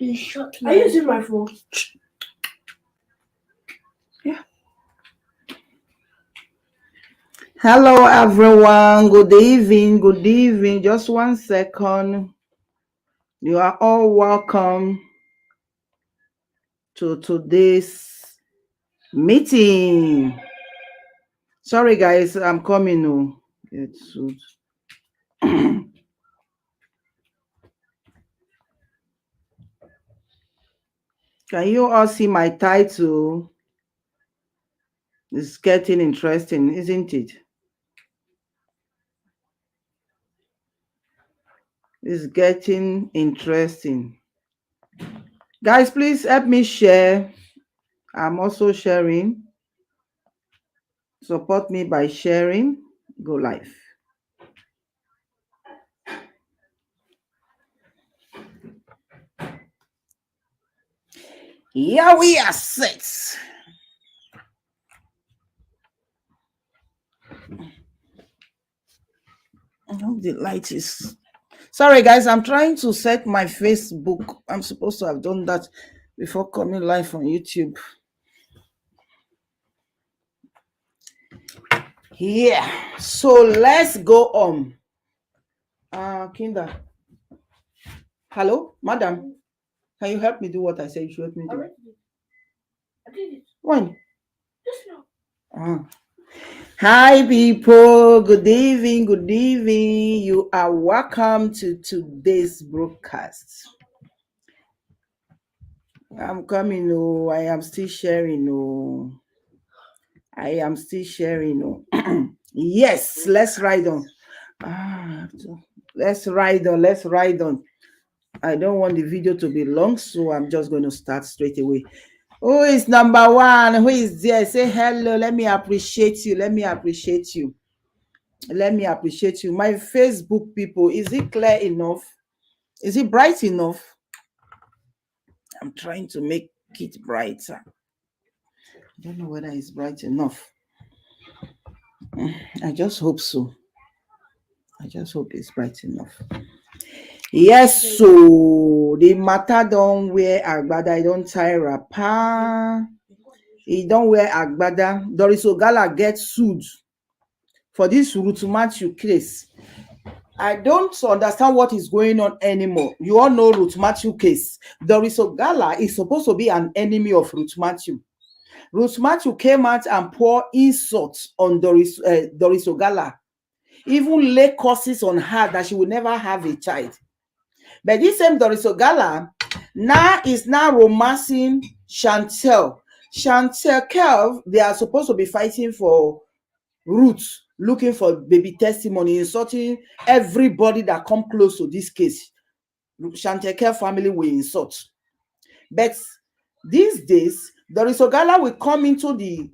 Please shut me. Are you using my phone? Yeah. Hello, everyone. Good evening. Good evening. Just 1 second. You are all welcome to today's meeting. Sorry, guys. I'm coming. Oh, it's Can you all see my title? It's getting interesting, isn't it? It's getting interesting. Guys, please help me share. I'm also sharing. Support me by sharing. Go live. Here we are set. I hope the light is... Sorry, guys. I'm trying to set my Facebook. I'm supposed to have done that before coming live on YouTube. Yeah. So let's go on. Kinder. Hello, madam. Can you help me do what I said you should help me do? I did it. When? Just now. Hi, people. Good evening. Good evening. You are welcome to today's broadcast. I'm coming. Oh, I am still sharing. Oh, I am still sharing. Oh, yes. Let's ride on. Let's ride on. Let's ride on. I don't want the video to be long, so I'm just going to start straight away. Who is number one? Who is there? Say hello. Let me appreciate you. Let me appreciate you. Let me appreciate you. My Facebook people, is it clear enough? Is it bright enough? I'm trying to make it brighter. I don't know whether it's bright enough. I just hope so. I just hope it's bright enough. Yes, so the matter don't wear agbada, I don't tie wrapper. He don't wear agbada. Doris Ogala gets sued for this Ruth Matthew case. I don't understand what is going on anymore. You all know Ruth Matthew case. Doris Ogala is supposed to be an enemy of Ruth Matthew. Ruth Matthew came out and poured insults on Doris Ogala, even lay curses on her that she will never have a child. But this same Doris Ogala is now romancing Chantel. Chantel Kelv, they are supposed to be fighting for Ruth, looking for baby testimony, insulting everybody that come close to this case. Chantel Kelv family will insult. But these days, Doris Ogala will come into the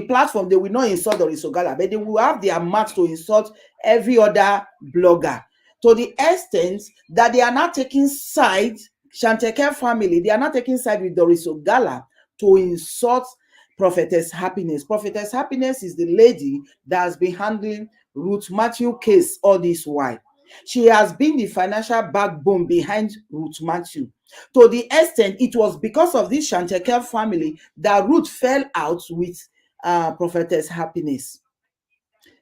platform. They will not insult Doris Ogala, but they will have their mouth to insult every other blogger, to the extent that they are not taking side. Chantel Kelv family, they are not taking side with Doris Ogala to insult Prophetess Happiness. Prophetess Happiness is the lady that has been handling Ruth Matthew case all this while. She has been the financial backbone behind Ruth Matthew. To the extent, it was because of this Chantel Kelv family that Ruth fell out with Prophetess Happiness.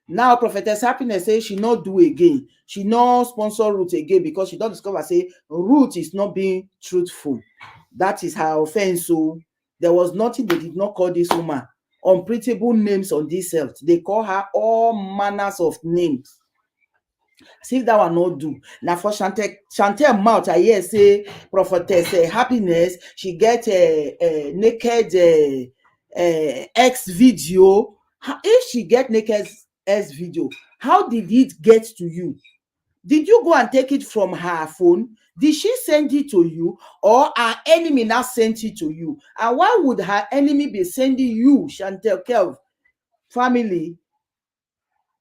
Now Prophetess Happiness says she not do again. She not sponsor Ruth again because she don't discover say Ruth is not being truthful. That is her offense. So there was nothing they did not call this woman unprintable names on this earth. They call her all manners of names. See if that one not do. Now for Chantel mouth, I hear say Prophetess Happiness, she get a naked X video. If she get naked X video, how did it get to you? Did you go and take it from her phone? Did she send it to you, or her enemy now sent it to you? And why would her enemy be sending you, Chantel Kelv family,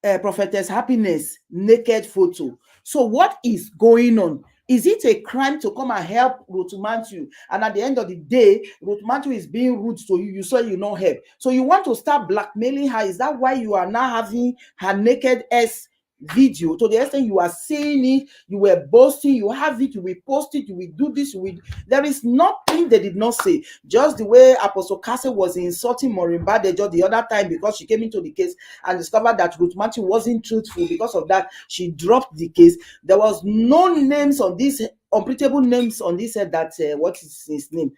Prophetess Happiness naked photo? So what is going on? Is it a crime to come and help Ruth Matthew? And at the end of the day, Ruth Matthew is being rude to you. You say you not help. So you want to start blackmailing her. Is that why you are now having her naked ass video to the extent you are saying it, you were boasting, you have it, you will post it, you will do this, you will. There is nothing they did not say. Just the way Apostle Cassie was insulting Maureen Badejo the other time because she came into the case and discovered that Ruth Matthew wasn't truthful. Because of that, she dropped the case. There was no names on this, unpredictable names on this head that what is his name?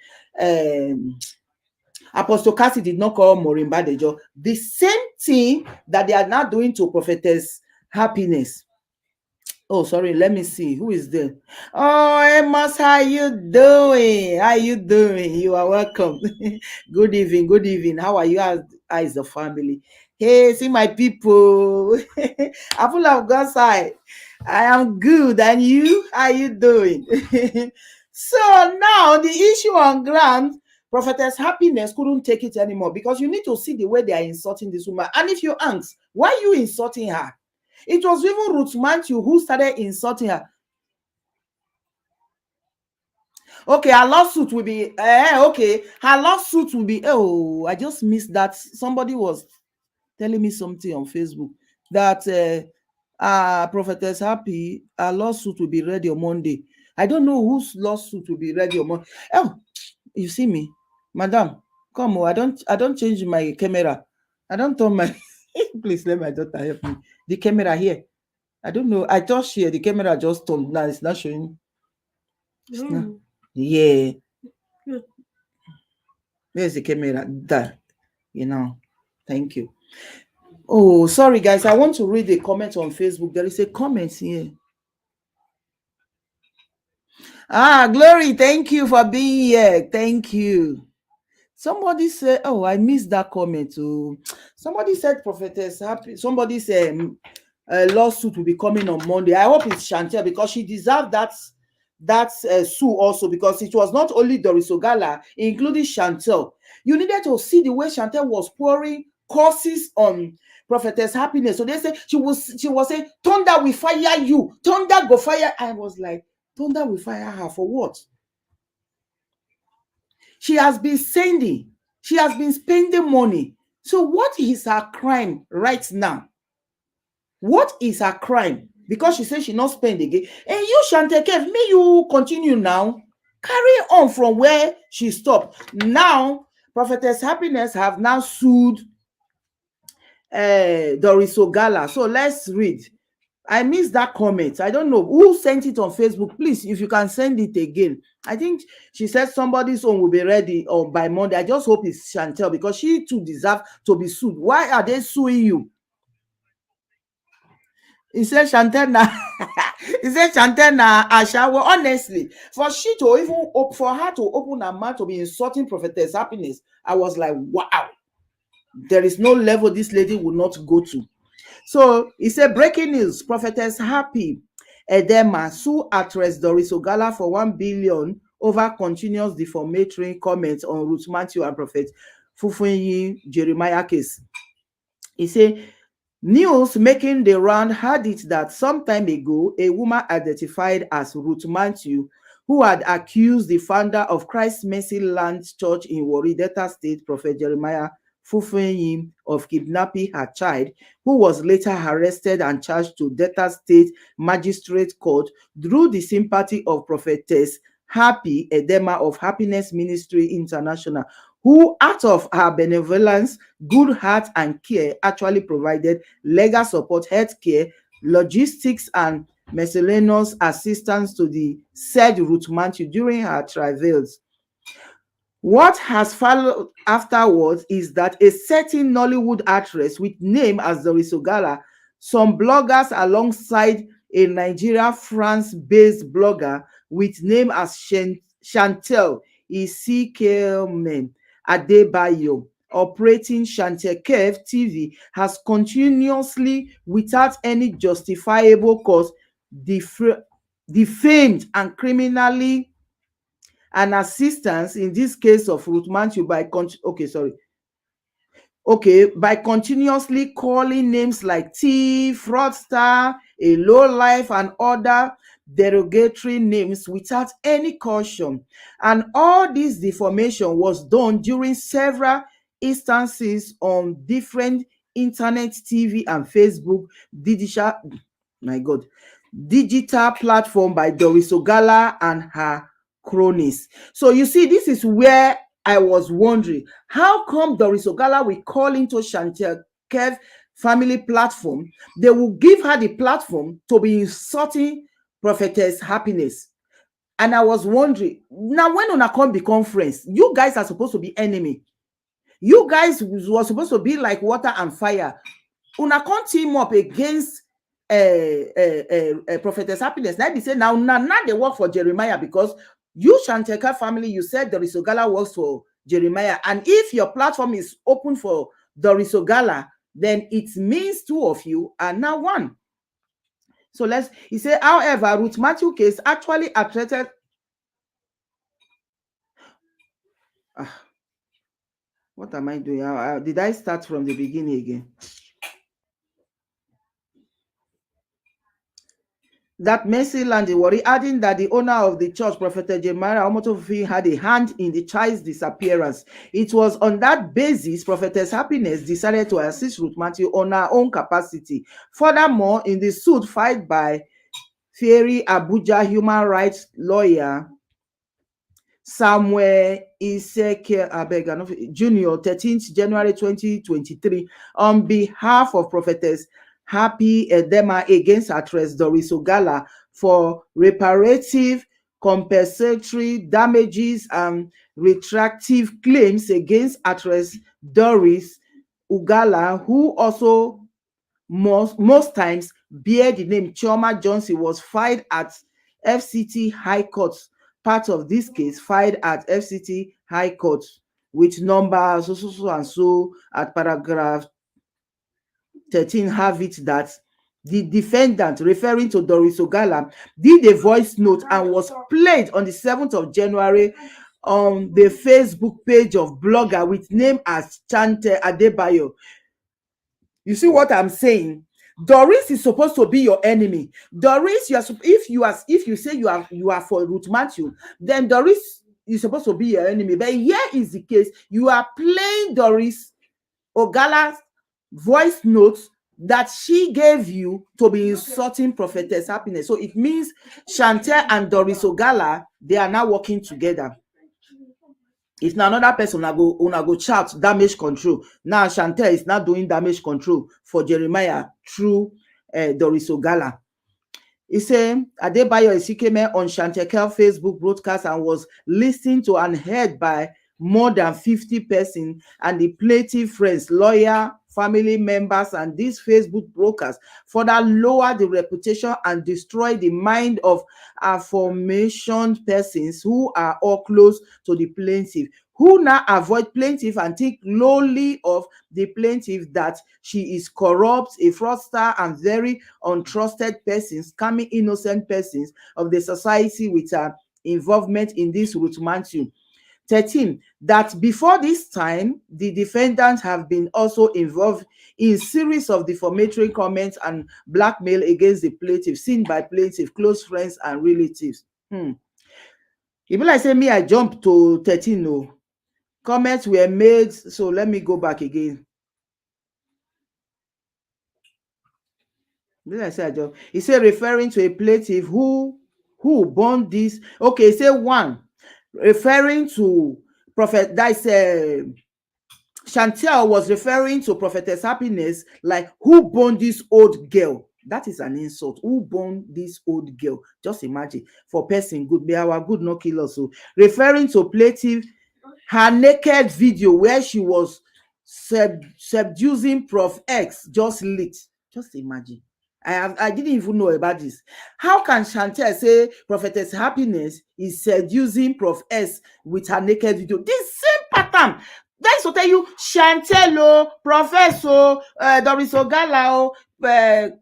Apostle Cassie did not call Maureen Badejo. The same thing that they are now doing to Prophetess Happiness. Oh, sorry, let me see. Who is there? Oh, Emmas, how you doing? How you doing? You are welcome. Good evening, good evening. How are you? How is the family? Hey, see my people. I'm full of God's side. I am good. And you? How you doing? So now the issue on ground, Prophetess Happiness couldn't take it anymore because you need to see the way they are insulting this woman. And if you ask, why are you insulting her? It was even Ruth Matthew who started insulting her. Okay, her lawsuit will be, okay, her lawsuit will be, oh, I just missed that. Somebody was telling me something on Facebook that Prophetess Happy, her lawsuit will be ready on Monday. I don't know whose lawsuit will be ready on Monday. Oh, you see me, madam, come on, I don't change my camera. I don't turn my, please let my daughter help me. The camera here. I don't know. I just share the camera just turned. Now it's not showing. It's not. Yeah. Where's the camera? There. You know. Thank you. Oh, sorry guys. I want to read a comment on Facebook. There is a comment here. Glory. Thank you for being here. Thank you. Somebody said, oh, I missed that comment too. Somebody said Prophetess Happy. Somebody said a lawsuit will be coming on Monday. I hope it's Chantel because she deserved that sue also, because it was not only Doris Ogala, including Chantel. You needed to see the way Chantel was pouring curses on Prophetess Happiness. So they said she was saying, thunder will fire you, thunder go fire. I was like, thunder will fire her for what? She has been sending, she has been spending money. So what is her crime right now? What is her crime? Because she says she not spend again. And you, Chantekev, may you continue now. Carry on from where she stopped. Now, Prophetess Happiness have now sued Doris Ogala. So let's read. I missed that comment. I don't know who sent it on Facebook. Please, if you can send it again. I think she said somebody's own will be ready by Monday. I just hope it's Chantel because she too deserves to be sued. Why are they suing you? He said Chantel na he said Chantel na Asha. Well, honestly, for she to even for her to open her mouth to be insulting Prophetess Happiness, I was like, wow, there is no level this lady will not go to. So he said, breaking news: Prophetess Happy Edema sue actress Doris Ogala for 1 billion over continuous defamatory comments on Ruth Mathew and Prophet Fufenyi Jeremiah case. He said, news making the round had it that some time ago, a woman identified as Ruth Mathew, who had accused the founder of Christ Mercy Land Church in Warri Delta State, Prophet Jeremiah Fufenyi, of kidnapping her child, who was later arrested and charged to Delta State Magistrate Court through the sympathy of Prophetess Happy Edema of Happiness Ministry International, who out of her benevolence, good heart and care actually provided legal support, health care, logistics and miscellaneous assistance to the said Ruth Mathew during her travails. What has followed afterwards is that a certain Nollywood actress with name as Doris Ogala, some bloggers alongside a Nigeria France-based blogger with name as Chantel Isikelmen Adebayo, operating Chantekev TV, has continuously, without any justifiable cause, defamed and criminally and assistance in this case of Ruth Mathew by by continuously calling names like thief, fraudster, a lowlife, and other derogatory names without any caution. And all this defamation was done during several instances on different internet, TV, and Facebook My God. Digital platform by Doris Ogala and her cronies. So you see, this is where I was wondering, how come Doris Ogala will call into Chantel Kev family platform? They will give her the platform to be insulting Prophetess Happiness. And I was wondering, now when una come become friends, you guys are supposed to be enemy. You guys were supposed to be like water and fire. Una can't team up against Prophetess Happiness. Now they say now they work for Jeremiah, because you Shanteka family, you said Doris Ogala works for Jeremiah, and if your platform is open for Doris Ogala, then it means two of you are now one. So he said, however, Ruth Mathew case actually attracted. What am I doing? Did I start from the beginning again? That Mercy Land worry, adding that the owner of the church, Prophet Jeremiah Omotofi, had a hand in the child's disappearance. It was on that basis Prophetess Happiness decided to assist Ruth Mathew on her own capacity. Furthermore, in the suit filed by Fufenyi Abuja human rights lawyer Samuel Iseke Jr., 13th January 2023, on behalf of Prophetess Happy Edema against Actress Doris Ogala for reparative, compensatory damages and retractive claims against Actress Doris Ogala, who also most times bear the name Chioma Johnson, was filed at FCT High Court. Part of this case filed at FCT High Court with number so and so at paragraph 13 have it that the defendant, referring to Doris Ogala, did a voice note and was played on the 7th of January on the Facebook page of blogger with name as Chante Adebayo. You see what I'm saying? Doris is supposed to be your enemy. Doris, if you say you are for Ruth Mathew, then Doris is supposed to be your enemy. But here is the case: you are playing Doris Ogala's voice notes that she gave you to be insulting Prophetess Happiness. So it means Chantel and Doris Ogala, they are now working together. If now another person una go shout damage control. Now Chantel is not doing damage control for Jeremiah through Doris Ogala. He said Adebayo Isikeme on Chantekel Facebook broadcast and was listened to and heard by more than 50 persons and the plaintiff friends, lawyer, family members, and these Facebook brokers further lower the reputation and destroy the mind of aforementioned persons who are all close to the plaintiff, who now avoid plaintiff and think lowly of the plaintiff that she is corrupt, a fraudster, and very untrusted persons, scamming innocent persons of the society with her involvement in this Ruth Mathew. 13, that before this time, the defendants have been also involved in series of defamatory comments and blackmail against the plaintiff, seen by plaintiff, close friends, and relatives. If I say me, I jumped to 13, no. Comments were made, so let me go back again. Then I say I jumped. He said referring to a plaintiff who born this. Okay, say one. Referring to Prophet, that is Chantel was referring to Prophetess Happiness, like, who born this old girl? That is an insult. Who born this old girl? Just imagine. For person good, may our good not kill us. So referring to plaintiff, her naked video where she was seducing Prof X just lit. Just imagine. I didn't even know about this. How can Chantel say Prophetess Happiness is seducing Prof S with her naked video? This same pattern. That's to tell you, Chantel, Professor, Doris Ogala,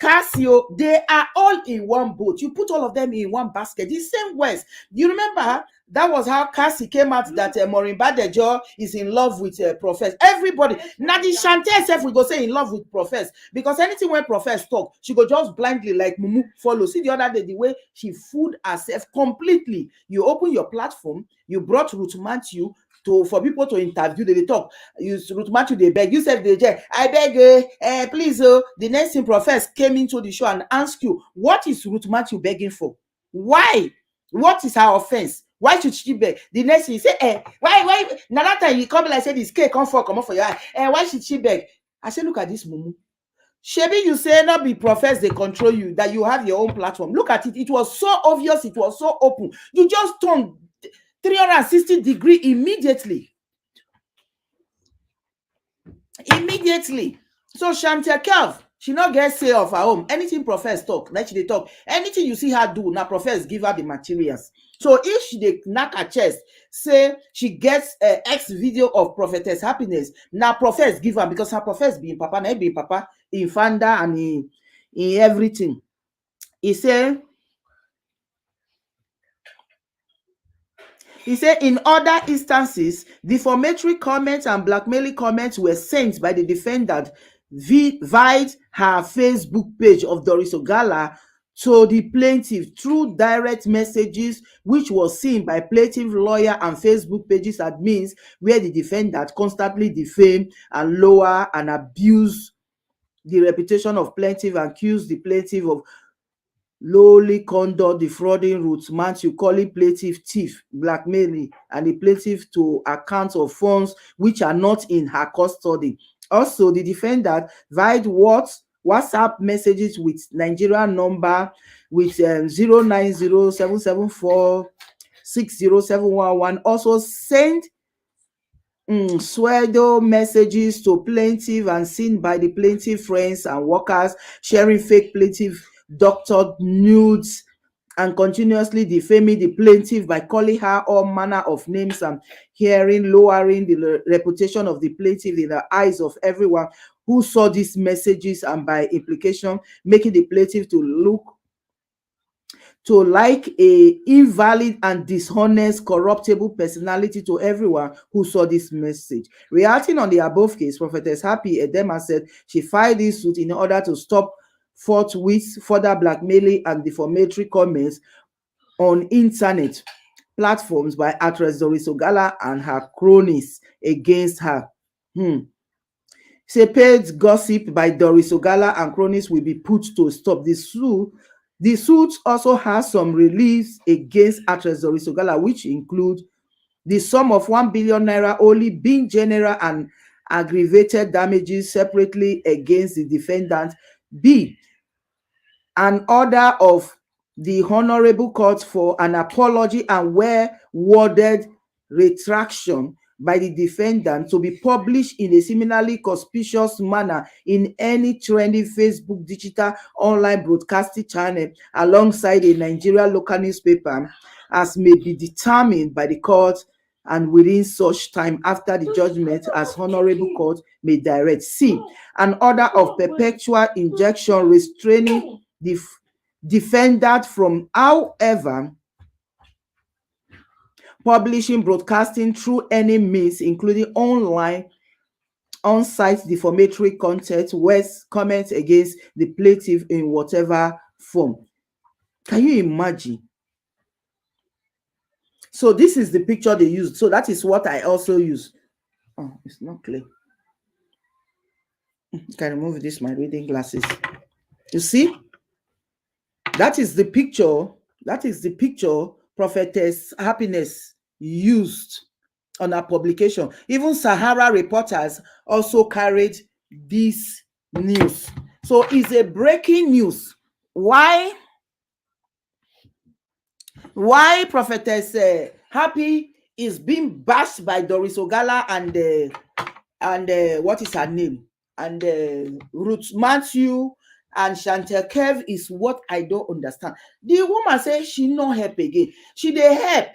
Cassio, they are all in one boat. You put all of them in one basket. The same words. You remember that was how Cassie came out that Maureen Badejo is in love with Professor. Everybody. Now the Chantel herself will go say in love with Professor, because anything when Professor talk, she go just blindly like Mumu follow. See the other day the way she fooled herself completely. You open your platform, you brought Ruth Mathew, for people to interview, they talk. You Ruth Matthew, they beg. You said they say, I beg, please. The next thing Prophetess came into the show and asked you, what is Ruth Matthew begging for? Why? What is her offense? Why should she beg? The next thing you say, why? Now that time you come like say this cake come for your eye. Why should she beg? I say, look at this mumu. Shebi, you say not be Prophetess, they control you, that you have your own platform. Look at it. It was so obvious. It was so open. You just turned 360 degree immediately. So Chantel Kelv, she not get say of her own. Anything Prophetess talk, let she talk. Anything you see her do, now Prophetess give her the materials. So if she dey knock her chest, say she gets X video of Prophetess Happiness, now Prophetess give her, because her Prophetess being papa, now being papa in founder and in everything. He say in other instances, defamatory comments and blackmailing comments were sent by the defendant via her Facebook page of Doris Ogala to the plaintiff through direct messages, which was seen by plaintiff lawyer and Facebook pages admins, where the defendant constantly defame and lower and abuse the reputation of plaintiff, and accuse the plaintiff of lowly conduct, defrauding Ruth Mathew, calling plaintiff thief, blackmailing, and the plaintiff to account of funds which are not in her custody. Also, the defendant via WhatsApp messages with Nigerian number with 09077460711 also sent pseudo messages to plaintiff and seen by the plaintiff friends and workers, sharing fake plaintiff doctored nudes and continuously defaming the plaintiff by calling her all manner of names and lowering the reputation of the plaintiff in the eyes of everyone who saw these messages, and by implication making the plaintiff to look like a invalid and dishonest, corruptible personality to everyone who saw this message. Reacting on the above case, Prophetess Happy Edema said she filed this suit in order to stop forthwith further blackmailing and defamatory comments on internet platforms by Actress Doris Ogala and her cronies against her. Say paid gossip by Doris Ogala and cronies will be put to stop. The suit also has some reliefs against Actress Doris Ogala, which include the sum of 1 billion naira only being general and aggravated damages separately against the defendant. B, an order of the Honorable Court for an apology and where worded retraction by the defendant to be published in a similarly conspicuous manner in any trendy Facebook digital online broadcasting channel alongside a Nigerian local newspaper, as may be determined by the court and within such time after the judgment as Honorable Court may direct. C, an order of perpetual injunction restraining the defendant from, however, publishing, broadcasting through any means, including online, on-site defamatory content, words, comments against the plaintiff in whatever form. Can you imagine? So this is the picture they used. So that is what I also use. Oh, it's not clear. I can remove this, my reading glasses. You see? That is the picture. That is the picture Prophetess Happiness used on her publication. Even Sahara reporters also carried this news. So it's a breaking news. Why Prophetess Happy is being bashed by Doris Ogala and what is her name? And Ruth Mathew and Chantel Kev is what I don't understand. The woman says she no help again. She dey help.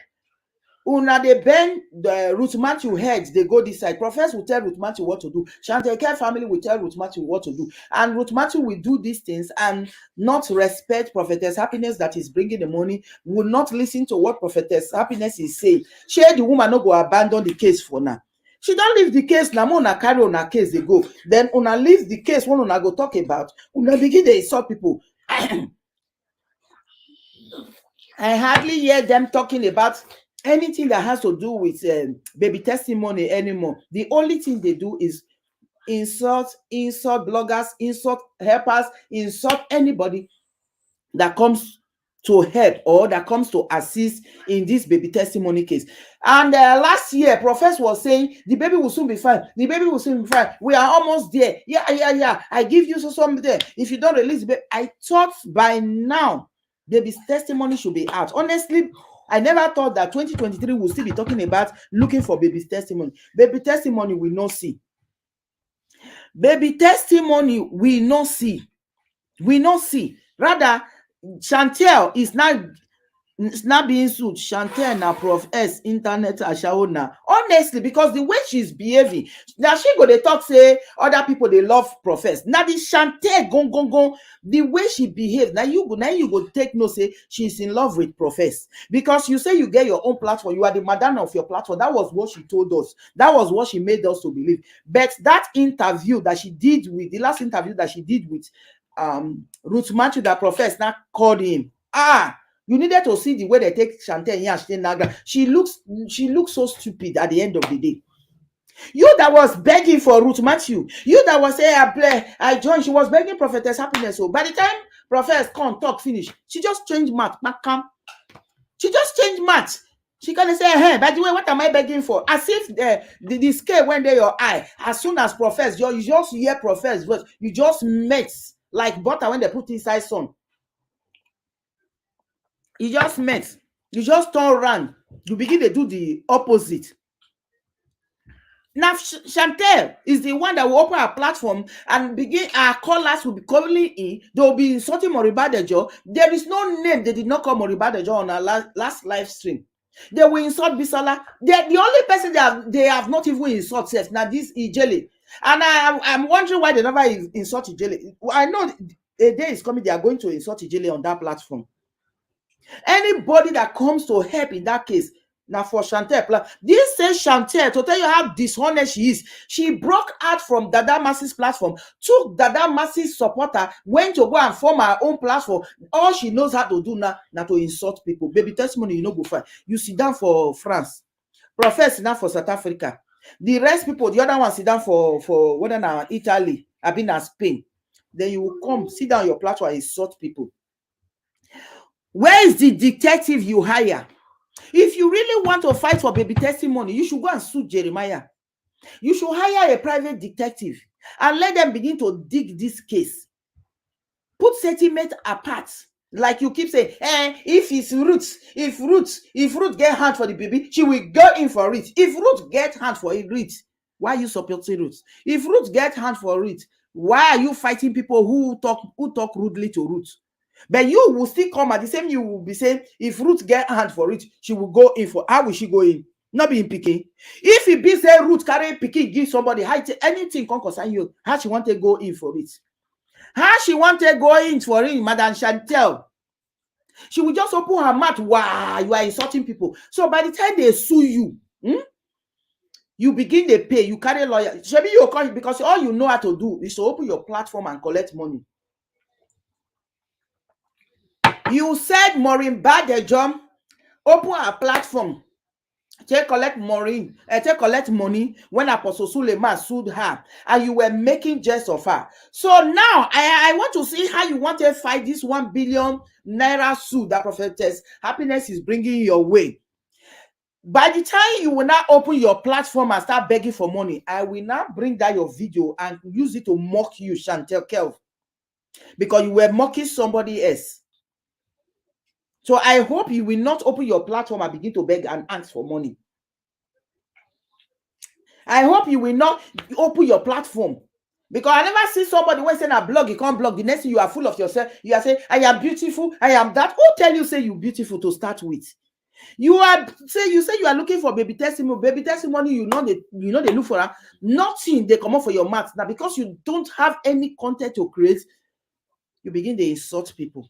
Una they bend the Ruth Mathew heads, they go this side. Prophetess will tell Ruth Mathew what to do. Chantel Kev family will tell Ruth Mathew what to do. And Ruth Mathew will do these things and not respect Prophetess Happiness that is bringing the money, will not listen to what Prophetess Happiness is saying. She, the woman, no go abandon the case for now. She don't leave the case now. Una carry on her case, they go. Then una leave the case when una go talk about. Una begin to insult people. I hardly hear them talking about anything that has to do with baby testimony anymore. The only thing they do is insult bloggers, insult helpers, insult anybody that comes to help or that comes to assist in this baby testimony case. And last year, Prophet was saying the baby will soon be fine. The baby will soon be fine. We are almost there. Yeah. I give you something there. If you don't release the baby, I thought by now baby's testimony should be out. Honestly, I never thought that 2023 will still be talking about looking for baby's testimony. Baby testimony we not see. Baby testimony we not see. We not see. Rather, Chantel is not being sued. Chantel na Prof S internet ashaona. Honestly, because the way she's behaving, now she go they talk say other people they love Profess. Now the Chantel gong, the way she behaves. Now you go take no say she's in love with Profess, because you say you get your own platform. You are the madam of your platform. That was what she told us. That was what she made us to believe. But that interview that she did with the last interview that she did with Ruth Mathew, that Profess now called him. You needed to see the way they take Chantel Nagra. She looks so stupid at the end of the day. You that was begging for Ruth Mathew, you that was saying I joined, she was begging Prophetess Happiness. So by the time Prophetess come talk finish, she just changed math. She just changed math. She can say, hey, by the way, what am I begging for? As if the scale went there your eye. As soon as Profess, you just hear Profess voice, you just mix like butter when they put inside sun. You just met. You just turn around. You begin to do the opposite. Now, Chantel is the one that will open our platform and begin. Our callers will be calling in. They will be insulting Moribadejo. There is no name. They did not call Moribadejo on our last live stream. They will insult Bisola. They're the only person they have not even insulted. Now, this Ijele. And I'm wondering why they never insult Ijele. I know a day is coming. They are going to insult Ijele on that platform. Anybody that comes to help in that case, now for Chantel, this says Chantel, to tell you how dishonest she is. She broke out from Dada Massey's platform, took Dada Massey's supporter, went to go and form her own platform. All she knows how to do now to insult people. Baby testimony, you know, go fine. You sit down for France. Prophet sit down for South Africa. The rest people, the other one sit down for whether now Italy, I've been at Spain. Then you will come, sit down your platform and insult people. Where is the detective you hire? If you really want to fight for baby testimony, you should go and sue Jeremiah. You should hire a private detective and let them begin to dig this case. Put sentiment apart. Like you keep saying, if it's if Ruth get hand for the baby, she will go in for it. If Ruth get hand for it, why are you supporting Ruth? If Ruth get hand for it, why are you fighting people who talk rudely to Ruth? But you will still come at the same. You will be saying, if Ruth get hand for it, she will go in for. How will she go in? Not being picky. If it be say Ruth carry picky, give somebody anything can concern you. How she want to go in for it? How she want to go in for it, Madam Chantel? She will just open her mouth. Wow, you are insulting people. So by the time they sue you, you begin to pay. You carry lawyer. Maybe you call because all you know how to do is to open your platform and collect money. You said Maureen Badejo open a platform. Take collect money when Apostle Suleiman sued her, and you were making jest of her. So now I want to see how you want to fight this 1 billion naira suit that Prophetess Happiness is bringing your way. By the time you will now open your platform and start begging for money, I will now bring that your video and use it to mock you, Chantel Kelv, because you were mocking somebody else. So I hope you will not open your platform and begin to beg and ask for money. I hope you will not open your platform, because I never see somebody when saying a blog, you can't blog. The next thing you are full of yourself. You are saying, I am beautiful, I am that. Who tell you say you beautiful to start with? You say you are looking for baby testimony. Baby testimony, you know they look for her. Nothing they come up for your mouth. Now, because you don't have any content to create, you begin to insult people.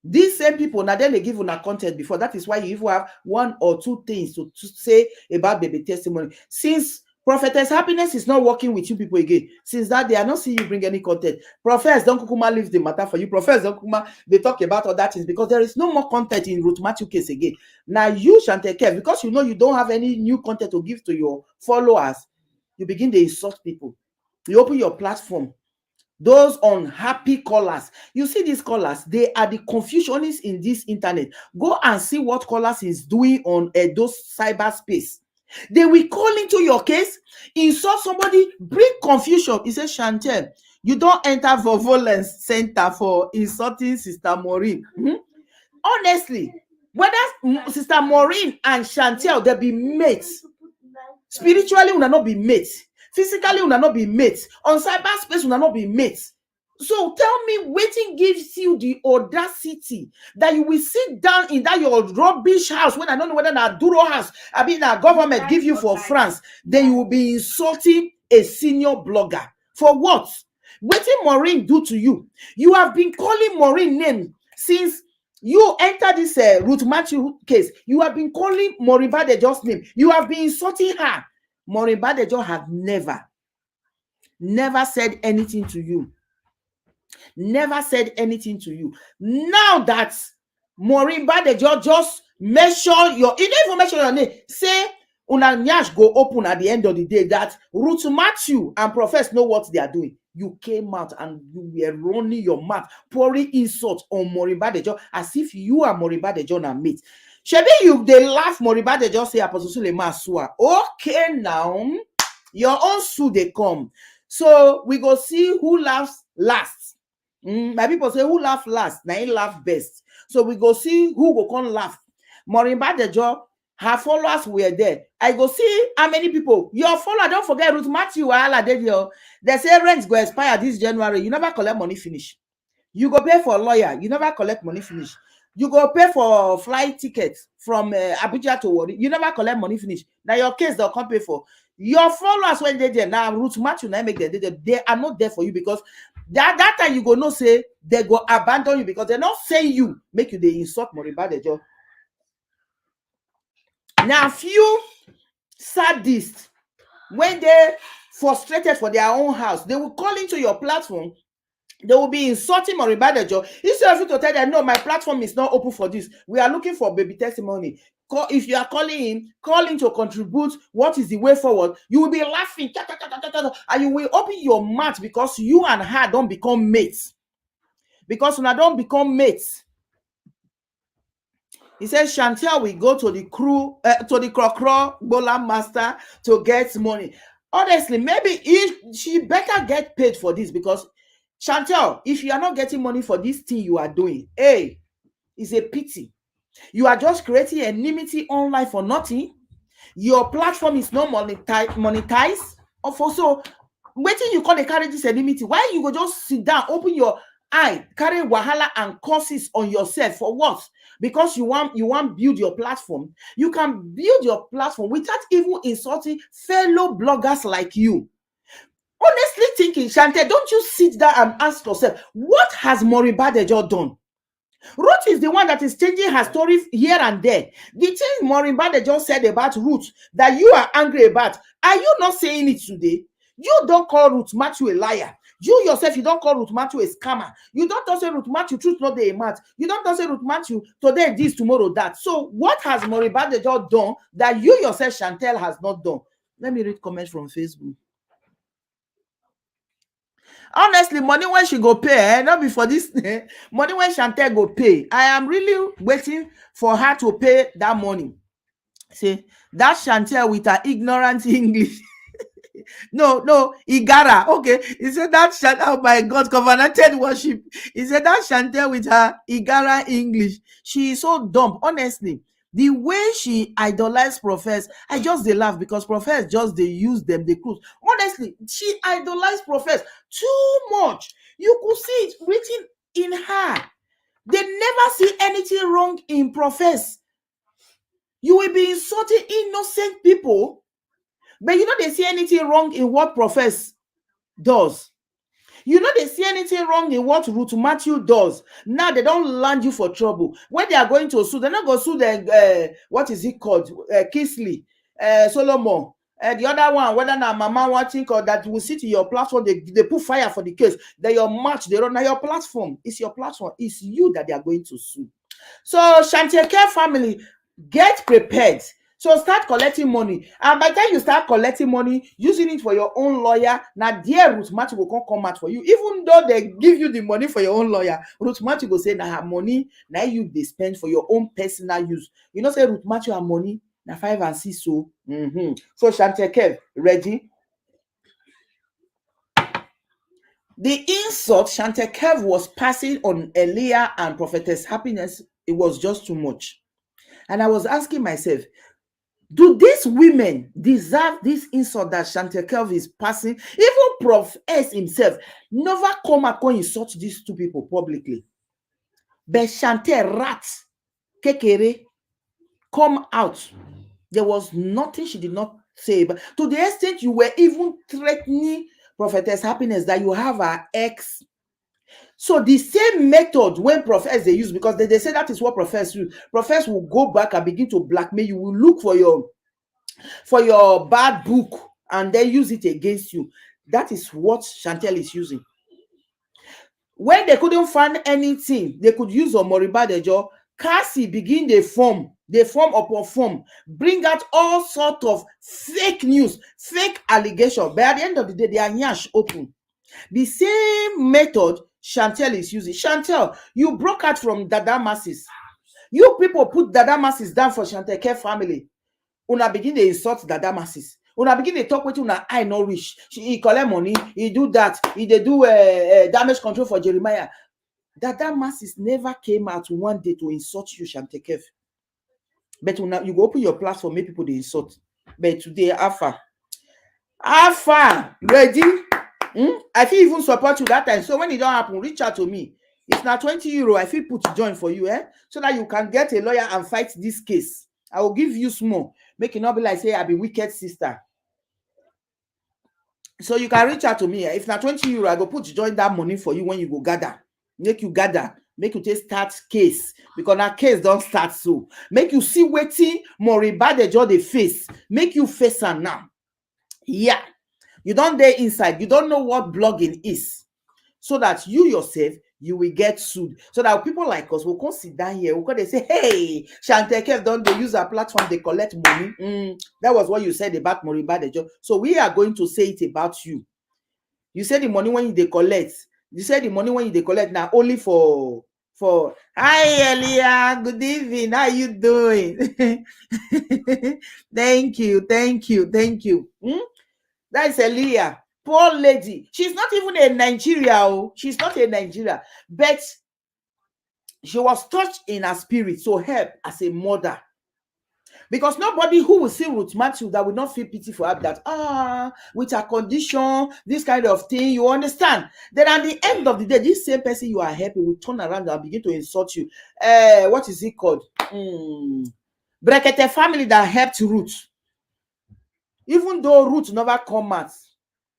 These same people, now then they give you content before. That is why you even have 1 or 2 things to say about baby testimony. Since Prophetess Happiness is not working with you people again. Since that, they are not seeing you bring any content. Prophetess don't kukuma leave the matter for you. Prophetess don't kukuma, they talk about all that things because there is no more content in Ruth Matthew case again. Now you shan't take care because you know you don't have any new content to give to your followers. You begin to insult people. You open your platform. Those unhappy callers, you see these callers, they are the confusionists in this internet. Go and see what callers is doing on those cyberspace. They will call into your case, insult somebody, bring confusion. He says, Chantel, you don't enter for violence center for insulting Sister Maureen. Honestly, whether Sister Maureen and Chantel, they be mates. Spiritually, we will not be mates. Physically, we will not be mates. On cyberspace, we will not be mates. So tell me, waiting gives you the audacity that you will sit down in that your rubbish house when I don't know whether that Duro house, I mean that government give you for France, then you will be insulting a senior blogger. For what? Waiting Maureen do to you? You have been calling Maureen name since you enter this Ruth Matthew case. You have been calling Maureen Badejo's name. You have been insulting her. Maureen Badejo have never said anything to you. Never said anything to you. Now that Maureen Badejo just mention your, you don't even mention your name. Say una nyash go open at the end of the day that Ruth Matthew and Prophetess know what they are doing. You came out and you were running your mouth, pouring insult on Maureen Badejo as if you are Maureen Badejo na mate. Shebi you they laugh Maureen Badejo say Apostle Suleiman Sua. Okay, now your own suit they come. So we go see who laughs last. My people say who laugh last, now he laugh best. So we go see who go come laugh. Maureen Badejo, her followers were there. I go see how many people. Your follower, don't forget Ruth Matthew. They say rent go expire this January. You never collect money finish. You go pay for a lawyer. You never collect money finish. You go pay for flight tickets from Abuja to Warri. You never collect money finish. Now your case they'll come pay for. Your followers when they there now Ruth Matthew now make them they are not there for you because that time you go no say they go abandon you because they're not saying you make you they insult Maureen Badejo. Now few sadists when they frustrated for their own house, they will call into your platform. They will be insulting Maureen Badejo. Instead of you to tell them, no, my platform is not open for this. We are looking for baby testimony. If you are calling to contribute what is the way forward, you will be laughing and you will open your mouth because you and her don't become mates. Because when I don't become mates, he says Chantel will go to the crew, to the Krokro Bola master to get money. Honestly, maybe she better get paid for this because Chantel, if you are not getting money for this thing you are doing, hey, it's a pity. You are just creating enmity online for nothing. Your platform is not monetized. Also, waiting you call the carry this enmity. Why you go just sit down, open your eye, carry wahala and curses on yourself for what? Because you want build your platform. You can build your platform without even insulting fellow bloggers like you. Honestly thinking, Chantel, don't you sit down and ask yourself, what has Maureen Badejo done? Ruth is the one that is changing her story here and there. The thing Maureen Badejo said about Ruth that you are angry about, are you not saying it today? You don't call Ruth Matthew a liar. You yourself, you don't call Ruth Matthew a scammer. You don't say Ruth Matthew truth not the mat. You don't say Ruth Matthew today this, tomorrow that. So what has Maureen Badejo done that you yourself, Chantel, has not done? Let me read comments from Facebook. Honestly, money when she go pay, not before this. Money when Chantel go pay. I am really waiting for her to pay that money. See, that Chantel with her ignorant English. No, Igara. Okay, he said that Chantel. Oh my God, covenanted worship. He said that Chantel with her Igara English. She is so dumb. Honestly, the way she idolized Prophetess, I just they laugh because Prophetess just they use them, they cruise. Honestly, she idolized Prophetess too much. You could see it written in her. They never see anything wrong in Prophetess. You will be insulting innocent people, but you know they see anything wrong in what Prophetess does. You know they see anything wrong in what Ruth Matthew does. Now they don't land you for trouble. When they are going to sue, they're not going to sue the what is it called? Kisley, Solomon, The other one, whether na mama watching or that will sit in your platform, they put fire for the case. Then your match, they run. Now your platform. It's your platform. It's you that they are going to sue. So Shanteke family, get prepared. So start collecting money. And by the time you start collecting money, using it for your own lawyer, now dear Ruth Matthew will come out for you. Even though they give you the money for your own lawyer, Ruth Matthew will say, now her money, now you they spend for your own personal use. You know, say Ruth Matthew her money, now 5 and 6. So, so Shanteke, ready? The insult Shanteke was passing on Elia and Prophetess Happiness, it was just too much. And I was asking myself, do these women deserve this insult that Shanteke is passing? Even Prof S himself never come and insult these two people publicly. But Shante rat, Kekere, come out. There was nothing she did not say. But to the extent you were even threatening Prophetess Happiness that you have her ex. So the same method when Prophetess they use, because they say that is what Prophetess use. Prophetess will go back and begin to blackmail you. Will look for your bad book and then use it against you. That is what Chantel is using. When they couldn't find anything, they could use Omoribadejo. Cassie begin they form upon form, bring out all sort of fake news, fake allegation. But at the end of the day, they are nyash open. The same method Chantel is using. Chantel, you broke out from Dada masses. You people put Dada masses down for Shanteke family. Una begin to insult Dada masses. Una begin to talk with una eye no reach. He collect money, he do that, he dey do damage control for Jeremiah. Dada masses never came out one day to insult you, Shanteke. But una, you go open your platform, make people they insult. But today, Alpha, ready? I feel even support you that time. So when it don't happen, reach out to me. It's now 20 euro. I feel put join for you, so that you can get a lawyer and fight this case. I will give you small. Make it not be like say I be wicked sister. So you can reach out to me. If not 20 euro, I go put join that money for you when you go gather. Make you gather. Make you take start case. Because that case don't start so. Make you see waiting more bad the job they face. Make you face her now. Yeah. You don't there inside. You don't know what blogging is. So that you yourself, you will get sued. So that people like us will come sit down here. We'll they say, hey, Shanteke don't they use our platform, they collect money. That was what you said about Moriba the job. So we are going to say it about you. You said the money when they collect. You said the money when they collect now only for hi Elia, good evening. How you doing? Thank you. That's Elia. Poor lady. She's not even a Nigeria. She's not a Nigeria. But she was touched in her spirit. So help as a mother. Because nobody who will see Ruth Matthew that will not feel pity for her that, with her condition, this kind of thing, you understand? Then at the end of the day, this same person you are helping will turn around and begin to insult you. What is it called? Brekete family that helped Ruth. Even though Ruth never come out,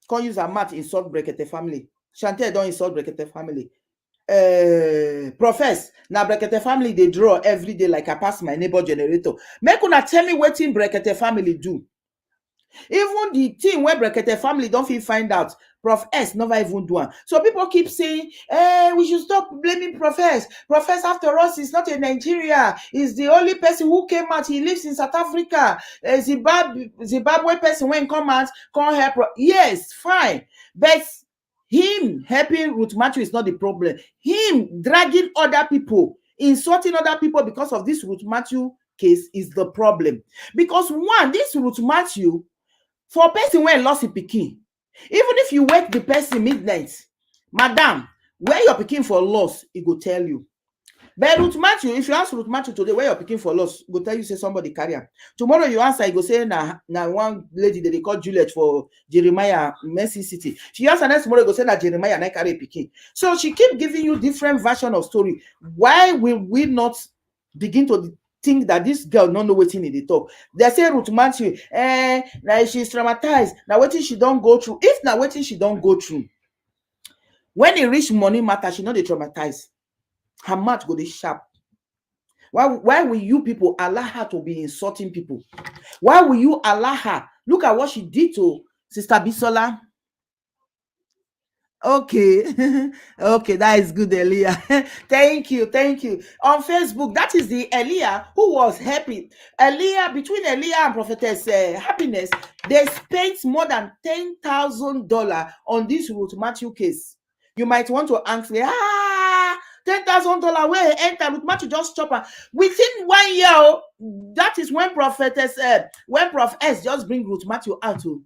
can't use her mouth insult Brekete family. Chantel don't insult Brekete family. Profess now Brekete family they draw every day like I pass my neighbor generator. Make una tell me what in Brekete family do. Even the thing where Brekete family don't feel find out, Prof S never even do one. So people keep saying, we should stop blaming Profess. Profess after us is not in Nigeria. He's the only person who came out. He lives in South Africa. Zimbabwe person when come out, can't help. Yes, fine. But him helping Ruth Matthew is not the problem. Him dragging other people, insulting other people because of this Ruth Matthew case is the problem. Because one, this Ruth Matthew, for a person when lost a pikin, even if you wake the person midnight, madam, where your pikin for loss, he go tell you. But Ruth Matthew, if you ask Ruth Matthew today, where your pikin for loss, go tell you say somebody carry her. Tomorrow you answer, he go say na one lady that they call Juliet for Jeremiah Mercy City. She answer next tomorrow, go say that Jeremiah na carry pikin. So she keep giving you different version of story. Why will we not begin to think that this girl don't know what in the talk? They say Ruth Matthew, now she's traumatized. Now what she don't go through? If now what she don't go through, when it reach money matter, she not dey traumatized. Her mouth go dey sharp. Why will you people allow her to be insulting people? Why will you allow her Look at what she did to Sister Bisola. Okay. Okay, that is good, Elia. Thank you, thank you. On Facebook, that is the Elia who was happy. Elia, between Elia and Prophetess Happiness, they spent more than $10,000 on this Ruth Matthew case. You might want to ask me, $10,000 where enter Ruth Matthew just chop her within 1 year. That is when when Prof S just bring Ruth Matthew out too,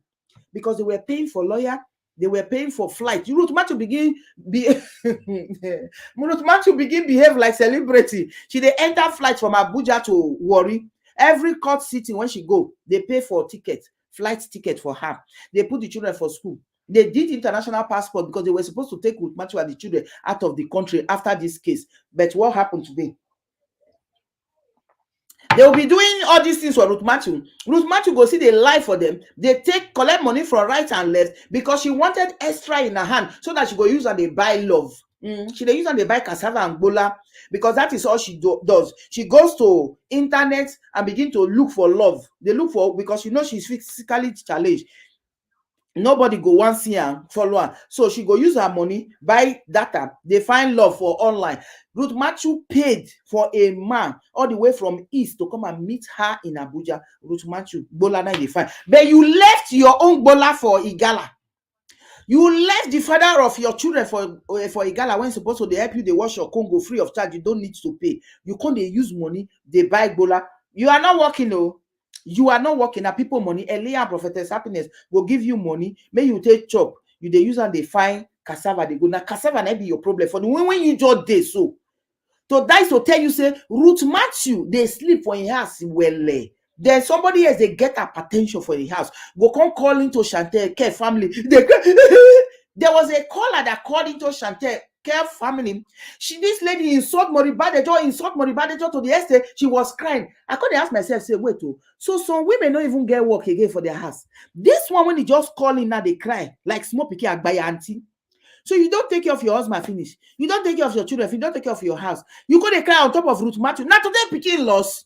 because they were paying for lawyer. They were paying for flight. Ruth Matthew begin behave like celebrity. She they enter flight from Abuja to Warri. Every court sitting when she go, they pay for ticket, flight ticket for her. They put the children for school. They did international passport because they were supposed to take Ruth Matthew and the children out of the country after this case. But what happened today? They will be doing all these things for Ruth Matthew. Ruth Matthew go see they lie for them. They collect money from right and left because she wanted extra in her hand so that she go use and they buy love. She they use and they buy cassava and bola because that is all she does. She goes to internet and begin to look for love. They look for, because you know she's physically challenged. Nobody go one see her, follow her. So she go use her money, buy data. They find love for online. Ruth Matthew paid for a man all the way from East to come and meet her in Abuja. Ruth Matthew, Bola 95. But you left your own Bola for Igala. You left the father of your children for Igala when supposed to they help you, they wash your Congo free of charge. You don't need to pay. You can't they use money, they buy Bola. You are not working, no. You are not working at people money. Elia and Prophetess Happiness will give you money. May you take chop. You they use and they find cassava. They go now cassava may be your problem for the when you just day so. So that's to tell you say Ruth Matthew they sleep for a house well. Then somebody else they get hypertension for the house. Go come calling to Chantel Care family. There was a caller that called into Chantel Care family. This lady insult Moribadejo to the extent she was crying. I couldn't ask myself, say, wait, so some women don't even get work again for their house. This one, when they just call in now, they cry like small picky agbaya auntie. So you don't take care of your husband, finish. You don't take care of your children, you don't take care of your house. You go to cry on top of Ruth Matthew. Now today picking loss.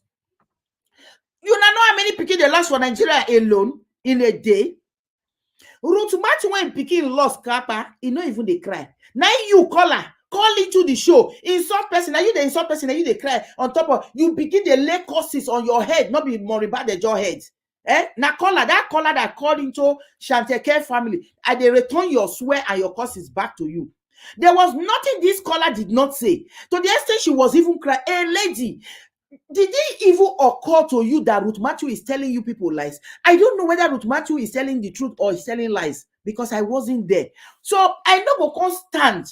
You know how many picking they lost for Nigeria alone in a day? Ruth Matthew when picking lost kappa, he not even they cry. Now you call into the show, insult person, now you the insult person, now you they cry on top of, you begin to lay curses on your head, not be more about the jaw head. Now that caller that called into Chanteke family, and they return your swear and your curses back to you. There was nothing this caller did not say. To the extent she was even crying, hey lady, did it even occur to you that Ruth Matthew is telling you people lies? I don't know whether Ruth Matthew is telling the truth or is telling lies because I wasn't there. So I know go constant.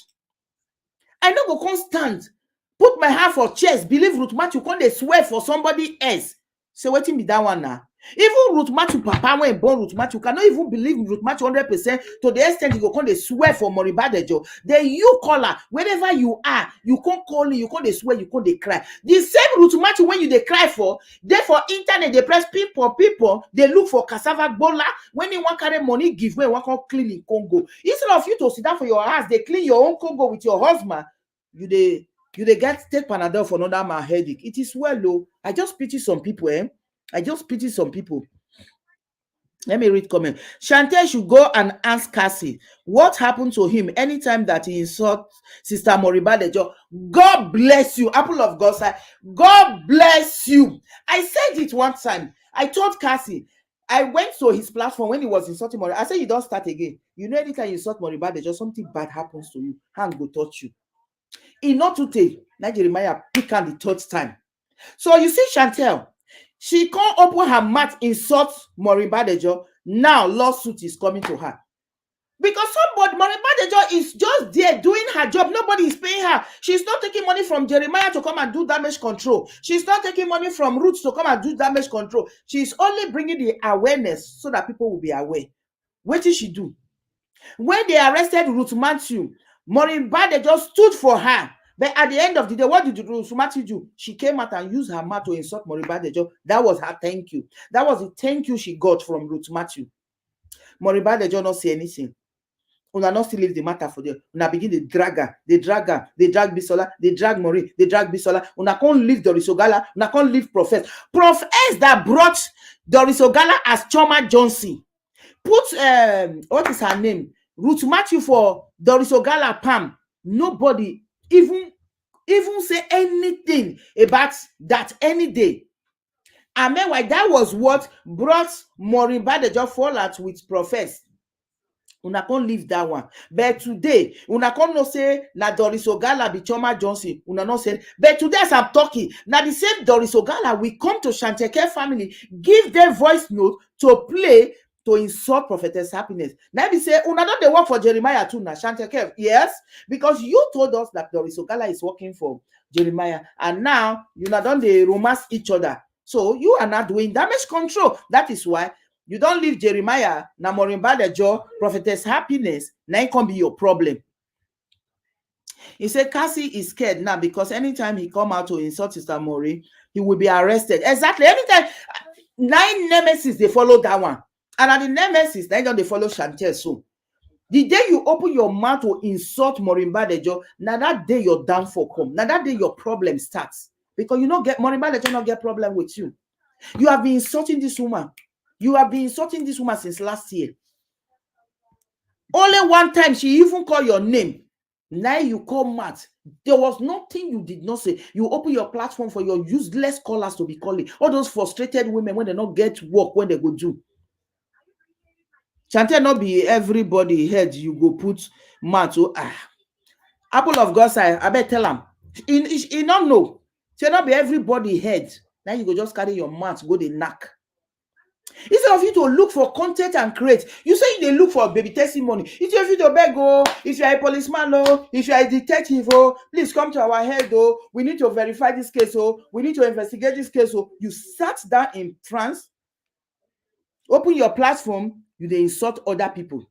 Put my hand for chest. Believe Ruth Matthew can't they swear for somebody else. So waiting be that one now. Even Ruth Matthew papa when born Ruth Matthew cannot even believe Ruth Matthew 100% to the extent you go come they swear for Moribadejo. Then you call her wherever you are, you can't call me, you can't they swear, you can't they cry. The same Ruth Matthew when you they cry for, therefore internet they press people, they look for cassava bola when they want carry money give way, want clean in Congo. Instead of you to sit down for your house, they clean your own Congo with your husband. You they get take Panadol for another man headache. It is well low. I just pity some people, I just pity some people. Let me read comment. Chantel should go and ask Cassie what happened to him anytime that he insults Sister Moribadejo. God bless you. Apple of God's eye. God bless you. I said it one time. I told Cassie, I went to his platform when he was insulting Moribadejo. I said, you don't start again. You know, anytime you insult Moribadejo, something bad happens to you. Hand go touch you. In not to take, Jeremiah pick on the third time. So you see, Chantel, she can't open her mouth, insult Moribadejo. Now lawsuit is coming to her. Because Moribadejo is just there doing her job. Nobody is paying her. She's not taking money from Jeremiah to come and do damage control. She's not taking money from Ruth to come and do damage control. She's only bringing the awareness so that people will be aware. What did she do? When they arrested Ruth Matthew, Moribadejo stood for her. But at the end of the day, what did Ruth Matthew do? She came out and used her mouth to insult Moribadejo. That was her thank you. That was the thank you she got from Ruth Matthew. Moribadejo not say anything. Una not still leave the matter for them. Una begin the dragger, they drag her, they drag Bisola, they drag Maureen, they drag Bisola. Una can't leave Doris Ogala, una can't leave Prophet. Prophet that brought Doris Ogala as Choma Johnson. Put what is her name? Ruth Mathew for Doris Ogala Pam. Nobody even say anything about that any day. And meanwhile, that was what brought Maureen Badejo fall out with Prophet. Una can't leave that one. But today, una can't no say na Doris Ogala be Choma Johnson. Una not say. But today, as I'm talking, now the same Doris Ogala we come to Shanteke family, give them voice note to play to insult Prophetess Happiness. Now we say, una don't they work for Jeremiah too now, Shanteke? Yes, because you told us that Doris Ogala is working for Jeremiah, and now you not don't they romance each other. So you are not doing damage control. That is why you don't leave Jeremiah, na Maureen Badejo, Prophetess Happiness, now it can be your problem. He said Cassie is scared now because anytime he come out to insult Sister Maureen, he will be arrested. Exactly. Anytime 9 nemesis, they follow that one. And at the nemesis, they don't they follow Chantel soon. The day you open your mouth to insult Maureen Badejo, now that day your downfall come. Now that day your problem starts. Because you don't get Maureen Badejo not get problem with you. You have been insulting this woman. You have been insulting this woman since last year. Only one time she even called your name. Now you call Matt. There was nothing you did not say. You open your platform for your useless callers to be calling. All those frustrated women when they not get work, when they go do. Chantel not be everybody head. You go put Matt. Oh, apple of God's eye. I bet tell him. He not know. She not be everybody head. Now you go just carry your mat, go the knack. Instead of you to look for content and create, you say they look for baby testimony. If you to beg, oh, if you are a policeman, oh, if you are a detective, oh, please come to our head, oh, we need to verify this case, oh, we need to investigate this case, oh. You sat down in trance, open your platform, you they insult other people.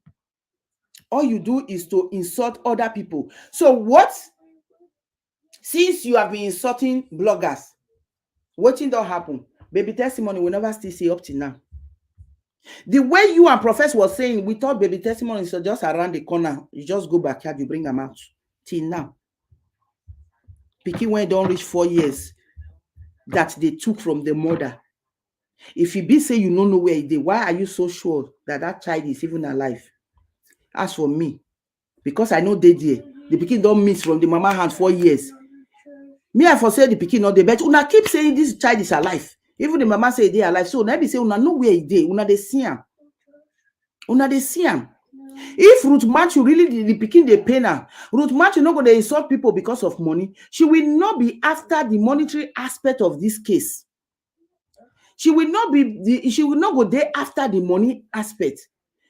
All you do is to insult other people. So what? Since you have been insulting bloggers, what thing don't happen? Baby testimony will never still see up till now. The way you and Professor was saying, we thought baby testimony is just around the corner. You just go back here, you bring them out. Till now. Pikin when don't reach 4 years that they took from the mother. If you be say you don't know where it is, why are you so sure that that child is even alive? As for me, because I know they did. The pikin don't miss from the mama hand 4 years. Me, I forsay the pikin not the bet. Una keep saying this child is alive. Even the mama say they are alive. So now be say una know where it is. Una they see him. Una they see him. If Ruth Matthew really the pikin they pay now, Ruth Matthew not going to insult people because of money. She will not be after the monetary aspect of this case. She will not go there after the money aspect.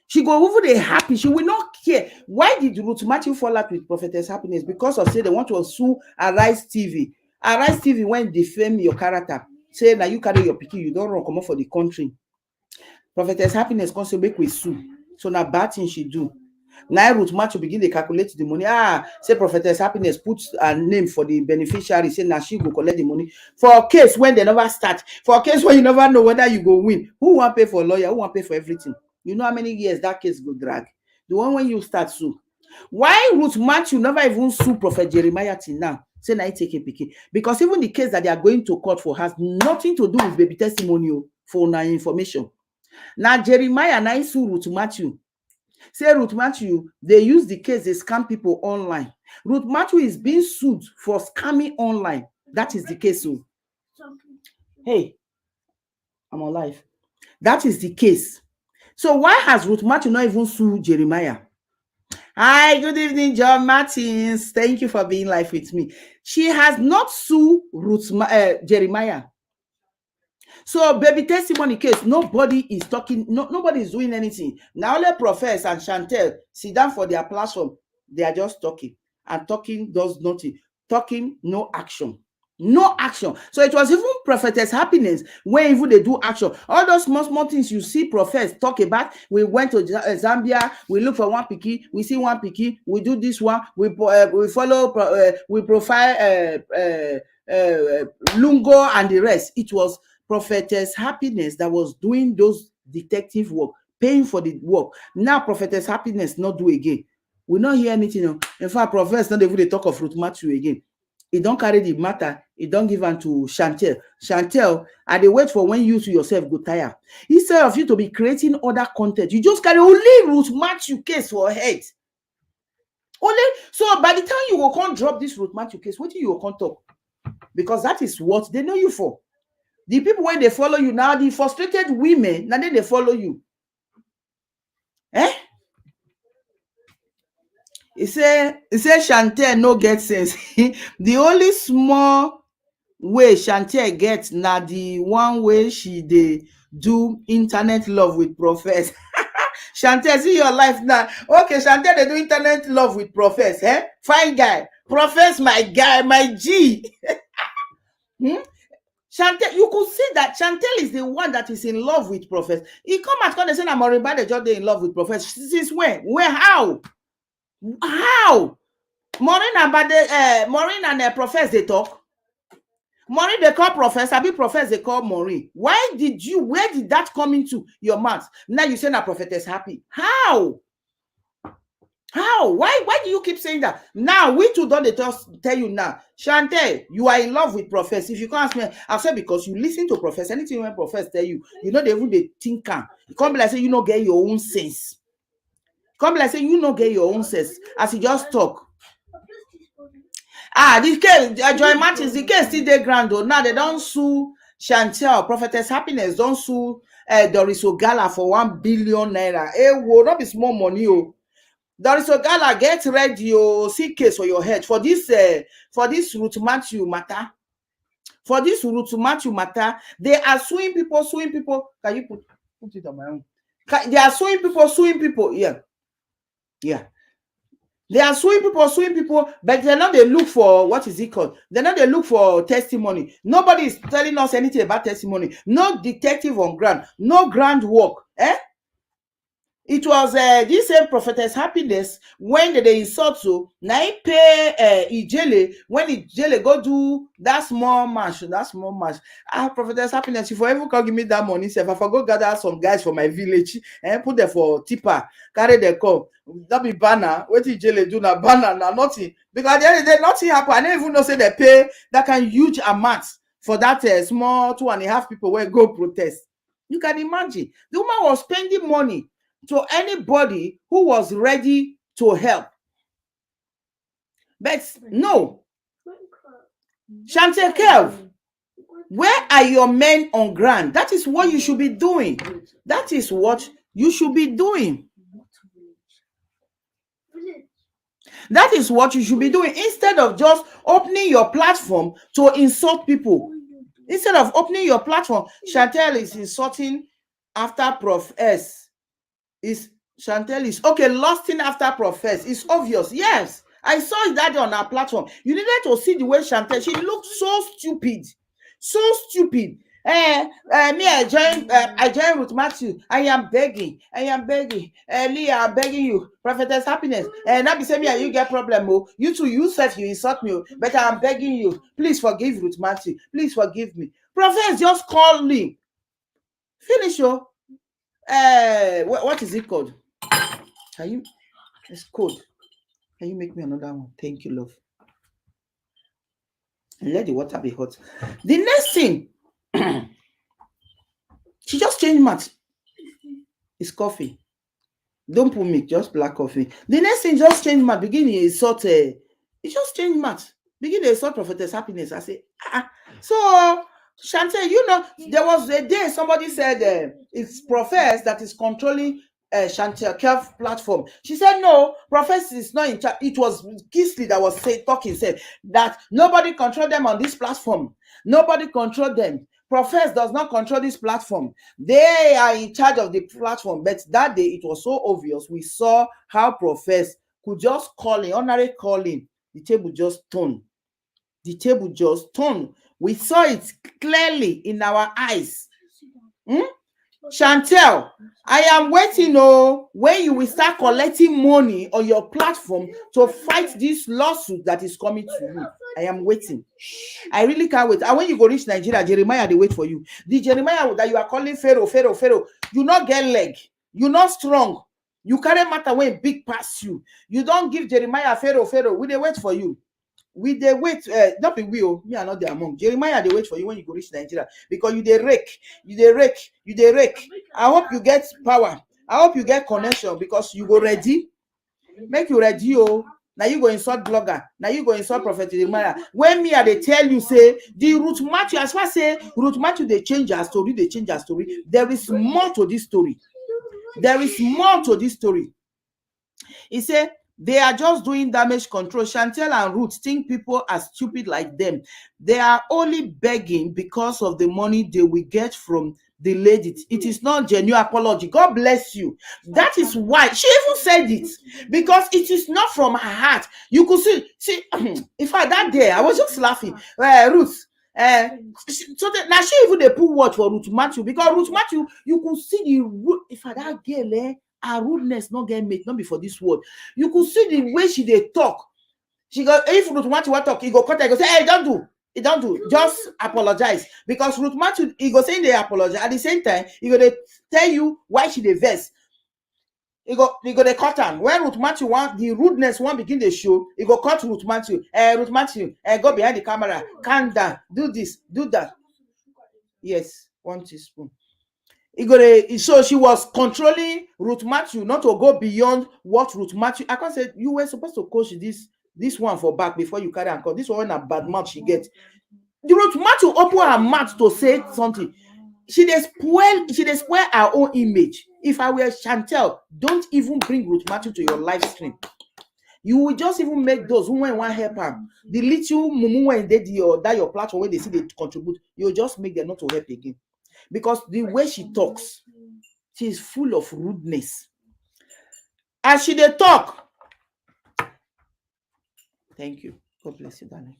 She go over there happy. She will not care. Why did Ruth Matthew fall out with Prophetess Happiness? Because of say they want to sue Arise TV. Arise TV when defame your character. Say now you carry your pikin, you don't run come out for the country. Prophetess Happiness can say make we sue. So now bad thing she do. Now Ruth Matthew begin to calculate the money. Say Prophetess Happiness put a name for the beneficiary. Say now she go collect the money. For a case when they never start. For a case when you never know whether you go win. Who want pay for a lawyer? Who want pay for everything? You know how many years that case go drag? The one when you start sue. Why Ruth Matthew never even sue Prophet Jeremiah till now? Say now he take a pikin. Because even the case that they are going to court for has nothing to do with baby testimony for now information. Now Jeremiah now sue Ruth Matthew. Say Ruth Matthew, they use the case, they scam people online. Ruth Matthew is being sued for scamming online. That is the case. So. Hey, I'm alive. That is the case. So why has Ruth Matthew not even sued Jeremiah? Hi, good evening, John Martins. Thank you for being live with me. She has not sued Jeremiah. So baby testimony case, nobody is talking, nobody is doing anything. Now only Professor and Chantel sit down for their platform. They are just talking. And talking does nothing. Talking, no action. No action. So it was even Prophetess Happiness when even they do action. All those small things you see Prophet talk about. We went to Zambia. We look for one picky. We see one picky. We do this one. We follow. We profile Lungo and the rest. It was Prophetess Happiness that was doing those detective work, paying for the work. Now Prophetess Happiness not do again. We not hear anything. In fact, Prophetess not even they talk of Ruth Matthew again. He don't carry the matter. He don't give on to Chantel. Chantel, and they wait for when you to yourself go tire. Instead of you to be creating other content, you just carry only Ruth Matthew case for head. Only so by the time you will come drop this Ruth Matthew case, what do you will come talk? Because that is what they know you for. The people when they follow you now, the frustrated women, now then they follow you. He say Chantel no get sense. The only small way Chantel gets now the one way she they do internet love with Prophetess. Chantel, see your life now. Okay, Chantel, they do internet love with Prophetess. Fine guy. Prophetess, my guy, my G. Chantel, you could see that Chantel is the one that is in love with Prophetess. He come at God and say, I'm already by the job they in love with Prophetess. Since when? Where? How? Maureen and the Prophetess they talk. Maureen they call Prophetess. I be Prophetess they call Maureen. Where did that come into your mouth? Now you say na Prophetess Happy. How? Why do you keep saying that? Now we too don't tell you now. Chantel, you are in love with Prophetess. If you can't ask me, I'll say because you listen to Prophetess. Anything when Prophetess tell you, you know they even they think. You come be like say you don't get your own sense. Come like say you no get your own sense as you just talk. This case, Joy Martins, the case still dey grand though. Now they don't sue Chantel. Prophetess Happiness don't sue Doris Ogala for 1 billion naira. Will not be small money. Doris Ogala, get ready. See case for your head for this Ruth Matthew matter. For this Ruth Matthew matter, they are suing people. Can you put it on my own? They are suing people. Yeah. They are suing people, but they're not they look for what is it called? They're not they look for testimony. Nobody is telling us anything about testimony. No detective on ground, no ground work. It was this same Prophetess Happiness when they insult so now he pay Ijele when Ijele go do that small match. Prophetess Happiness, if you ever can give me that money, if I forgot gather some guys for my village and put them for tipper, carry the call. That be banner. What Ijele do now? Banner now nothing. Because at the end of the day, nothing happen. I didn't even know say they pay that kind huge amount for that small 2.5 people where go protest. You can imagine. The woman was spending money to anybody who was ready to help. But no. Chantel Kelv, where are your men on ground? That is what you should be doing. That is what you should be doing. That is what you should be doing. Instead of just opening your platform to insult people. Instead of opening your platform, Chantel is insulting after Prof S. Chantel is okay, lusting after Prophetess. It's obvious. Yes, I saw that on our platform. You needed to see the way Chantel, she looked so stupid. I join Ruth Matthew. I am begging. Leah, I'm begging you. Prophetess Happiness. And not be saying me, you get problem. You too, you said you insult me. But I'm begging you. Please forgive Ruth Matthew. Please forgive me. Prophetess just call me. Finish your what is it called? It's code. Can you make me another one? Thank you, love. And let the water be hot. The next thing, she just changed mat. It's coffee. Don't put milk, just black coffee. The next thing, just change mat. Beginning is sort. It just changed mat. Beginning is sort Prophetess Happiness. I say, so Chantel, you know, there was a day somebody said it's Prophetess that is controlling Chantel Kelv platform. She said no, Prophetess is not in charge. It was Kisley that was said that nobody control them on this platform. Nobody control them. Prophetess does not control this platform. They are in charge of the platform. But that day it was so obvious. We saw how Prophetess could just call in, honorary calling. The table just turned. We saw it clearly in our eyes. Chantel, I am waiting when you will start collecting money on your platform to fight this lawsuit that is coming to you. I am waiting. I really can't wait. And when you go reach Nigeria, Jeremiah, they wait for you. The Jeremiah that you are calling Pharaoh, you not get leg. You not strong. You carry matter when big pass you. You don't give Jeremiah Pharaoh. We they wait for you. We they wait. Not be we. Me are not the among. Jeremiah they wait for you when you go reach Nigeria because you they rake. You they rake. You they rake. I hope you get power. I hope you get connection because you go ready. Make you ready. Oh, now you go insult blogger. Now you go insult Prophet Jeremiah. When me they tell you say the Ruth Matthew, as far say Ruth Matthew they change her story. They change her story. There is more to this story. There is more to this story. He said they are just doing damage control. Chantel and Ruth think people are stupid like them. They are only begging because of the money they will get from the lady. It is not genuine apology. God bless you. That is why she even said it, because it is not from her heart. You could see in fact that day I was just laughing. Ruth. So now she even they put word for Ruth Matthew, because Ruth Matthew, you could see the if that girl her rudeness not get made, not before this word. You could see the way she they talk. She go, if Ruth Matthew want talk, he go cut her, he go say, hey, don't do, just apologize. Because Ruth Matthew, he go saying they apologize. At the same time, he go they tell you why she they vex. He go they cut her. When Ruth Matthew want the rudeness one begin the show, he go cut Ruth Matthew. Ruth Matthew, go behind the camera, calm down, do this, do that. Yes, 1 teaspoon. So she was controlling Ruth Matthew not to go beyond what Ruth Matthew. I can say you were supposed to coach this one for back before you carry her. Because this one a bad mouth she gets. The Ruth Matthew open her mouth to say something. She dey spoil her own image. If I were Chantel, don't even bring Ruth Matthew to your live stream. You will just even make those who want help her. The little mumu when they do or that your platform when they see they contribute, you just make them not to help again. Because the way she talks, she is full of rudeness. As she dey talk, thank you. God bless you, darling.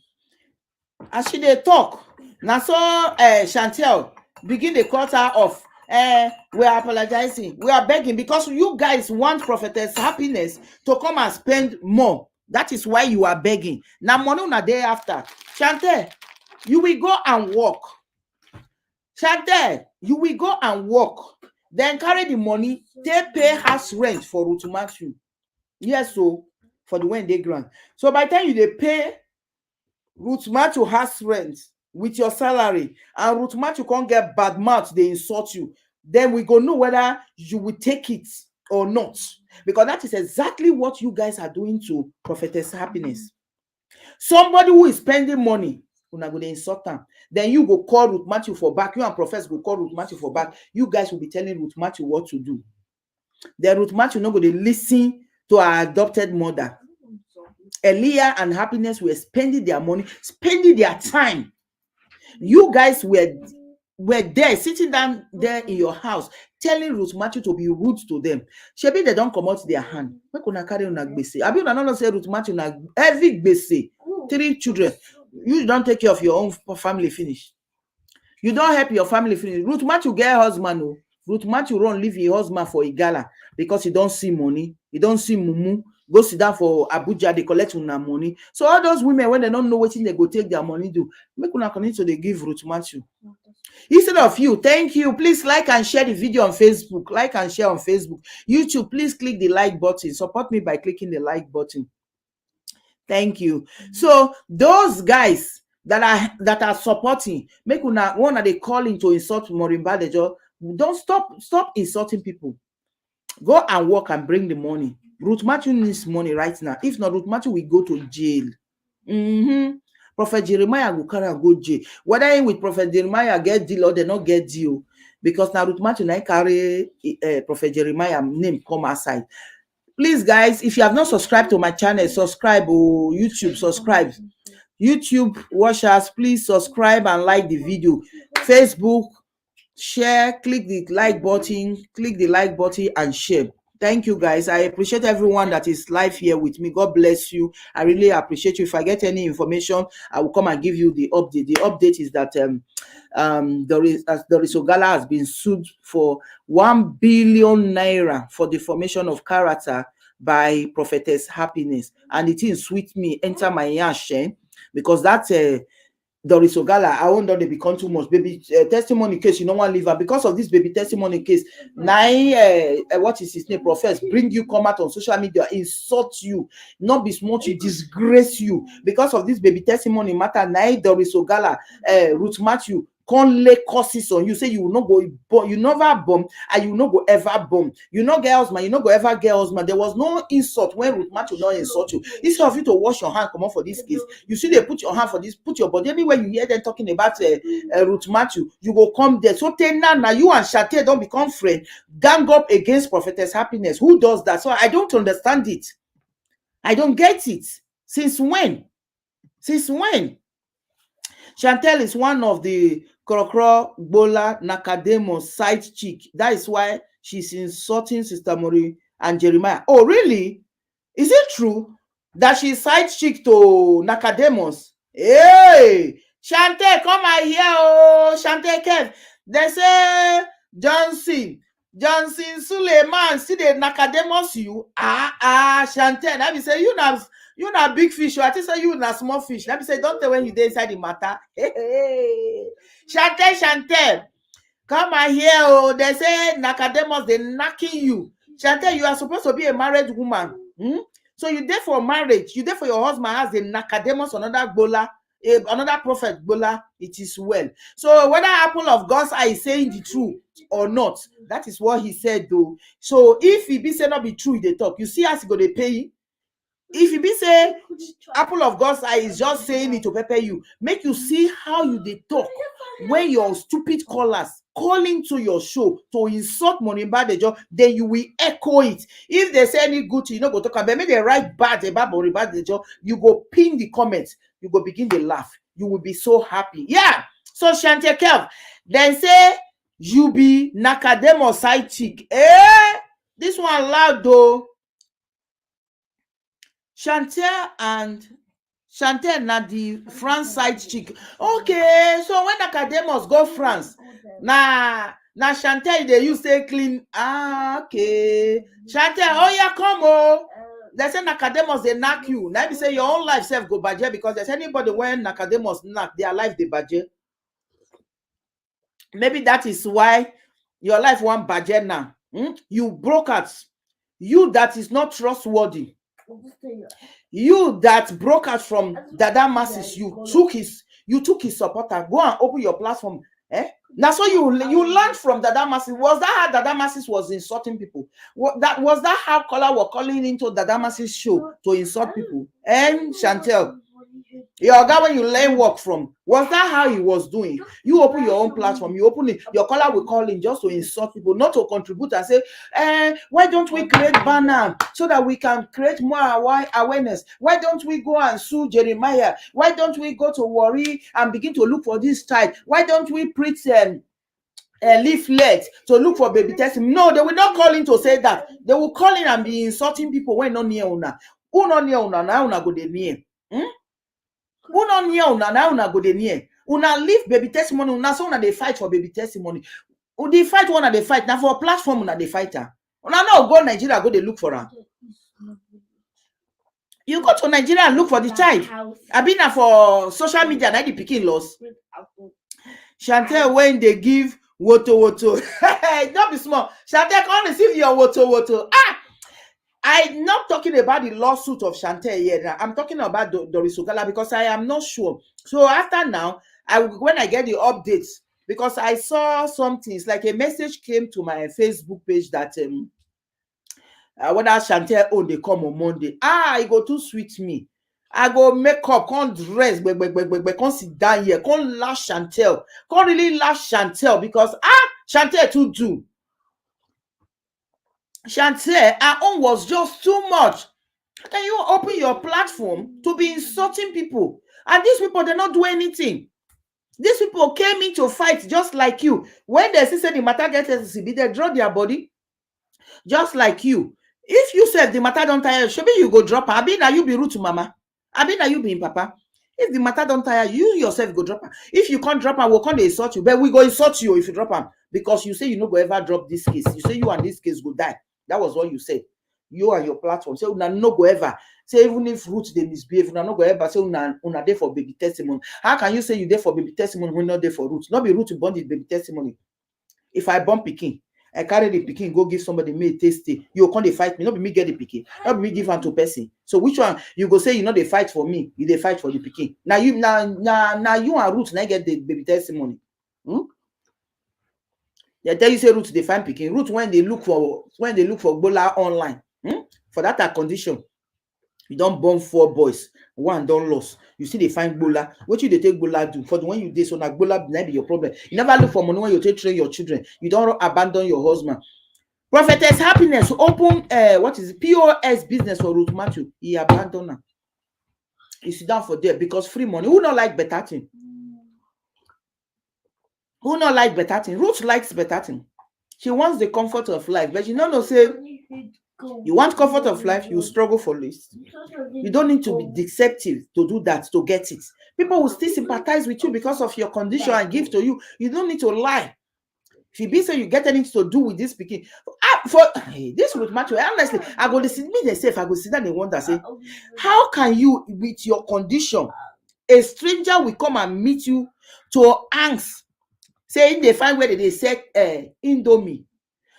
As she dey talk, now so Chantel begin the cut her off. We are apologizing. We are begging because you guys want Prophetess Happiness to come and spend more. That is why you are begging. Now money on a day after. Chantel, you will go and walk. Chantel, you will go and work, then carry the money, they pay house rent for Ruth Matthew. Yes, so for the when they grant. So by the time you they pay Ruth Matthew house rent with your salary, and Ruth Matthew can't get bad mouth, they insult you, then we go know whether you will take it or not. Because that is exactly what you guys are doing to Prophetess Happiness. Somebody who is spending money, una go dey insult am. Then you go call Ruth Matthew for back. You and Professor go call Ruth Matthew for back. You guys will be telling Ruth Matthew what to do. Then Ruth Matthew no go dey listen to her adopted mother. Elia and Happiness were spending their money, spending their time. You guys were there, sitting down there in your house, telling Ruth Matthew to be rude to them. Shebi they don't come out their hand. Make una carry una gbese. Abi una no say Ruth Matthew na heavy gbese. 3 children. You don't take care of your own family finish. You don't help your family finish. Ruth Matthew get husband. Oh. Ruth Matthew run leave your husband for Ogala because he don't see money. He don't see mumu. Go sit down for Abuja, they collect una money. So all those women, when they don't know what they go take their money do, make una continue to they give Ruth Matthew. Instead of you, thank you. Please like and share the video on Facebook. Like and share on Facebook. YouTube, please click the like button. Support me by clicking the like button. Thank you. So those guys that are supporting, make una one of they calling to insult Morimba Dejo. Don't stop insulting people. Go and work and bring the money. Ruth Matthew needs money right now. If not, Ruth Matthew will go to jail. Prophet Jeremiah will carry and go jail. Whether with Prophet Jeremiah get deal or they not get deal, because now Ruth Matthew now carry Prophet Jeremiah name come aside. Please, guys, if you have not subscribed to my channel, subscribe. Oh, YouTube, subscribe. YouTube watchers, please subscribe and like the video. Facebook, share, click the like button, and share. Thank you, guys. I appreciate everyone that is live here with me. God bless you. I really appreciate you. If I get any information, I will come and give you the update. The update is that Doris Ogala has been sued for 1 billion naira for deformation of character by Prophetess Happiness, and it is sweet me enter my yash, because that's Doris Ogala, I won't they become too much. Baby testimony case, you don't want to leave her because of this baby testimony case. Now, what is his name? Prophetess, bring you come out on social media, insult you, not be smart, you disgrace you because of this baby testimony matter. Now, Doris Ogala, Ruth Mathew, can't lay curses on you. Say you will not go bomb, you never bomb, and you will not go ever bomb. You not get husband, you not go ever get husband. There was no insult when Ruth Mathew not insult you. Instead of you to wash your hand, come on for this case. You see, they put your hand for this, put your body. Anywhere you hear them talking about Ruth Mathew, you go come there. So now you and Shate don't become friends. Gang up against Prophetess Happiness. Who does that? So I don't understand it. I don't get it. Since when? Since when? Chantel is one of the Krokro Bola Nakademo side chick. That is why she's insulting Sister Mori and Jeremiah. Oh, really? Is it true that she's side chick to Nakademos? Hey, Chantel, come out here. Oh, Chantel Kev. They say Johnson Suleiman, see the Nakademos you. Chantel. Let me say you not big fish. I think say you not small fish. Let me say, don't tell when you dey inside the matter. Hey. Chantel, come out here. Oh, they say Nakademos, they knocking you. Chantel, you are supposed to be a married woman. So you there for marriage, you there for your husband has a Nakademos, another Bola, another prophet Bola, it is well. So whether apple of God's eye is saying the truth or not, that is what he said though. So if he be say not be true, they talk. You see as he go they pay. If you be say apple of God's eye is just saying it to prepare you, make you see how you they talk when your stupid callers calling to your show to insult money about the job, then you will echo it. If they say any good thing, you know go talk about, maybe they write bad about money about the job, you go pin the comments, you go begin to laugh, you will be so happy. Yeah. So Chantel Kev, then say you be Nakademo side chick. This one loud though. Chantel na the France side chick. Okay, so when Nakademos go France, na Chantel they use say clean. Okay. Chantel, oh yeah, come oh. They say Nakademos they knock you. Let me say your own life self go budget because there's anybody when Nakademos knock their life they budget. Maybe that is why your life won't budget now. You broke out. You that is not trustworthy. You that broke out from Dada Masses, you took his supporter. Go and open your platform. Now so you learned from Dada Masses. Was that how Dada Masses was insulting people? Was that how Kola were calling into Dada Masses show to insult people? And Chantel, your guy when you learn work from, was that how he was doing? You open your own platform, you open it, your caller will call in just to insult people, not to contribute and say, why don't we create banner so that we can create more awareness? Why don't we go and sue Jeremiah? Why don't we go to Worry and begin to look for this type? Why don't we print leaflet to look for baby testing? No, they will not call in to say that. They will call in and be insulting people when not near una. Who not near una now una go dey near? Who not near una now una go dey near? Una leave baby testimony, una so una dey fight for baby testimony. Who dey fight one they fight now for a platform una dey fight her. Una no go Nigeria go dey look for her. You go to Nigeria and look for the child. I been now for social media na the pikin loss. Chantel when they give woto. Don't be small. Chantel can't receive your woto. I'm not talking about the lawsuit of Chantel yet. I'm talking about Doris Ogala because I am not sure. So after now, when I get the updates, because I saw something, it's like a message came to my Facebook page that whether Chantel they come on Monday. It go too sweet me. I go make up, can't dress, can't sit down here, can't lash Chantel, can't really lash Chantel because Chantel too do. Chantel, her own was just too much. Can you open your platform to be insulting people? And these people, they not do anything. These people came in to fight just like you. When they see the matter gets SCB, they draw their body just like you. If you said the matter don't tire, maybe you go drop her. Abi na you be rude to mama. Abi na you be in papa. If the matter don't tire, you yourself go drop her. If you can't drop her, we'll come to insult you. But we go insult you if you drop her. Because you say you no go ever drop this case. You say you and this case go die. That was what you said. you and your platform. Say una no go ever. Say even if Ruth they misbehave, una no go ever say una there for baby testimony. How can you say you there for baby testimony when not there for Ruth? Not be Ruth to born the baby testimony. If I born pikin, I carry the pikin, go give somebody me tasty. You can't they fight me. Not be me get the pikin. Not be me give am to person. So which one you go say you know they fight for me? You they fight for the pikin. Now you and Ruth now get the baby testimony. They tell you say Ruth they find pikin. Ruth when they look for Bola online. For that condition, you don't born 4 boys, 1 don't lost. You see they find Bola. What you they take Bola do? For the when you did so now Bola might be your problem. You never look for money when you take train your children. You don't abandon your husband. Prophetess Happiness open what is it? POS business for Ruth Matthew. He abandoned her. He sit down for there because free money. Who not like better thing? Who not like better thing? Ruth likes better thing. She wants the comfort of life, but she no say you want comfort of life, you struggle for this. You don't need to be deceptive to do that, to get it. People will still sympathize with you because of your condition and give to you. You don't need to lie. If you be say you get anything to do with this speaking, this Ruth Matthew, honestly, I go listen me they say if I go sit down, they wonder say, how can you with your condition, a stranger will come and meet you to angst, saying they find where they say Indomie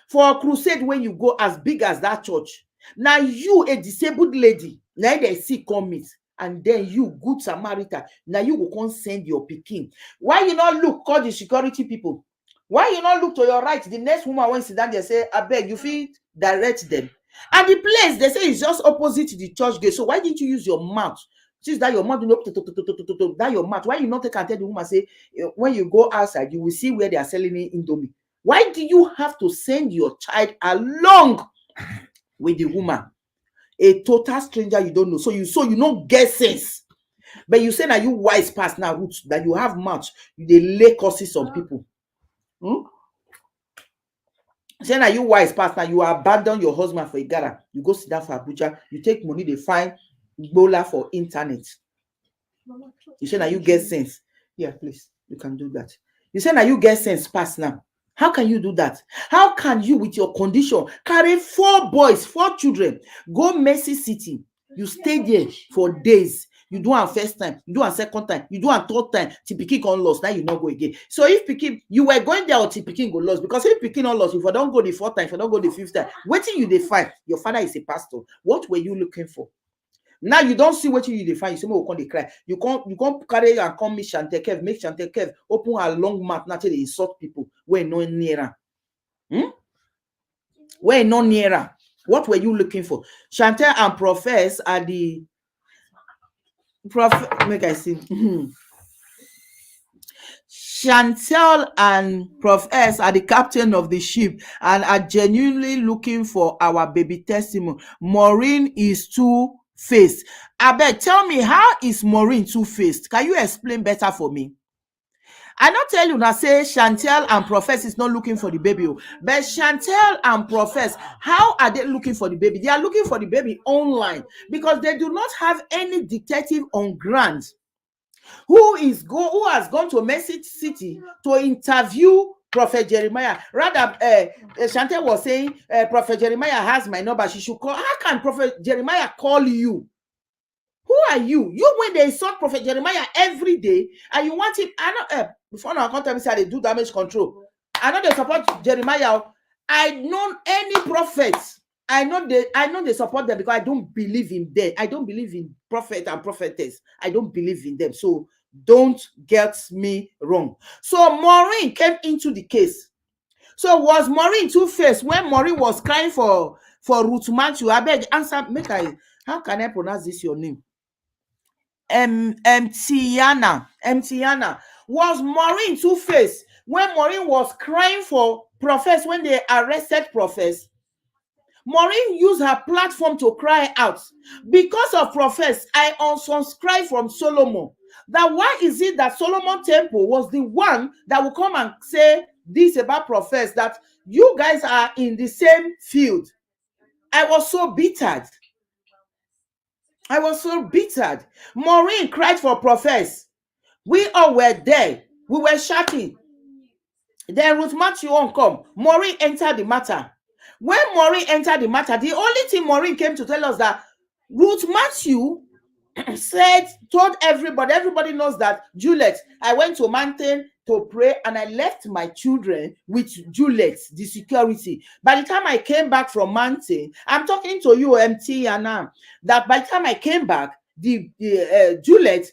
for a crusade when you go as big as that church. Now you a disabled lady, now they see come meet, and then you good Samaritan, now you will come send your pikin. Why you not look call the security people? Why you not look to your right? The next woman when sit down there say, I beg you feel direct them. And the place they say is just opposite to the church gate. So why didn't you use your mouth? Since that your mouth that your mouth. Why you not take and tell the woman say when you go outside you will see where they are selling Indomie? Why do you have to send your child along with the woman? A total stranger you don't know. So you don't get sense. But you say now you wise past now, Ruth, that you have mouth. You they lay curses on people. Say now you wise past now, you abandon your husband for Igara. You go sit down for Abuja. You take money, they find Bola for internet. You say now you get sense. Yeah, please, you can do that. You say now you get sense past now. How can you do that? How can you, with your condition, carry 4 boys, 4 children, go Mercy City? You stay there for days. You do it first time, you do it second time, you do it third time. Till pikin come lost, now you not go again. So if pikin, you were going there till pikin go lost, because if pikin not lost, if I don't go the 4th time, if I don't go the 5th time, what you define? Your father is a pastor. What were you looking for? Now you don't see what you define. You say, "Oh, come they cry." You can't carry and come meet Chantel Kev, make Chantel Kev open a long mouth. Now they insult people. We're no nearer. We're no nearer. What were you looking for? Chantel and Prophetess are the make I see. Chantel and Prophetess are the captain of the ship and are genuinely looking for our baby testimony. Maureen is two-faced. Abeg, tell me, how is Maureen two-faced? Can you explain better for me? I not tell you now say Chantel and Prophetess is not looking for the baby, but Chantel and Prophetess, how are they looking for the baby? They are looking for the baby online because they do not have any detective on ground who has gone to Mercy City to interview Prophet Jeremiah. Rather, Chantel was saying Prophet Jeremiah has my number. She should call. How can Prophet Jeremiah call you? Who are you? You when they insult Prophet Jeremiah every day, and you want him. I know before now, I can't tell me say they do damage control. I know they support Jeremiah. I know any prophets. I know they support them because I don't believe in them. I don't believe in prophet and prophetess. I don't believe in them. So don't get me wrong. So Maureen came into the case. So was Maureen two-faced when Maureen was crying for Ruth Matthew? I beg answer. How can I pronounce this your name? Tiana. Was Maureen two-faced when Maureen was crying for Prophetess when they arrested Prophetess? Maureen used her platform to cry out. Because of Prophetess, I unsubscribed from Solomon. That why is it that Solomon Temple was the one that will come and say this about Prophetess, that you guys are in the same field? I was so bittered. Maureen cried for Prophetess. We all were there. We were shouting. Then Ruth Matthew won't come. Maureen entered the matter. when Maureen entered the matter, the only thing Maureen came to tell us that Ruth Mathew told everybody knows that Juliet, I went to mountain to pray and I left my children with Juliet, the security. By the time I came back from mountain, I'm talking to you, MT, and that by the time I came back, the Juliet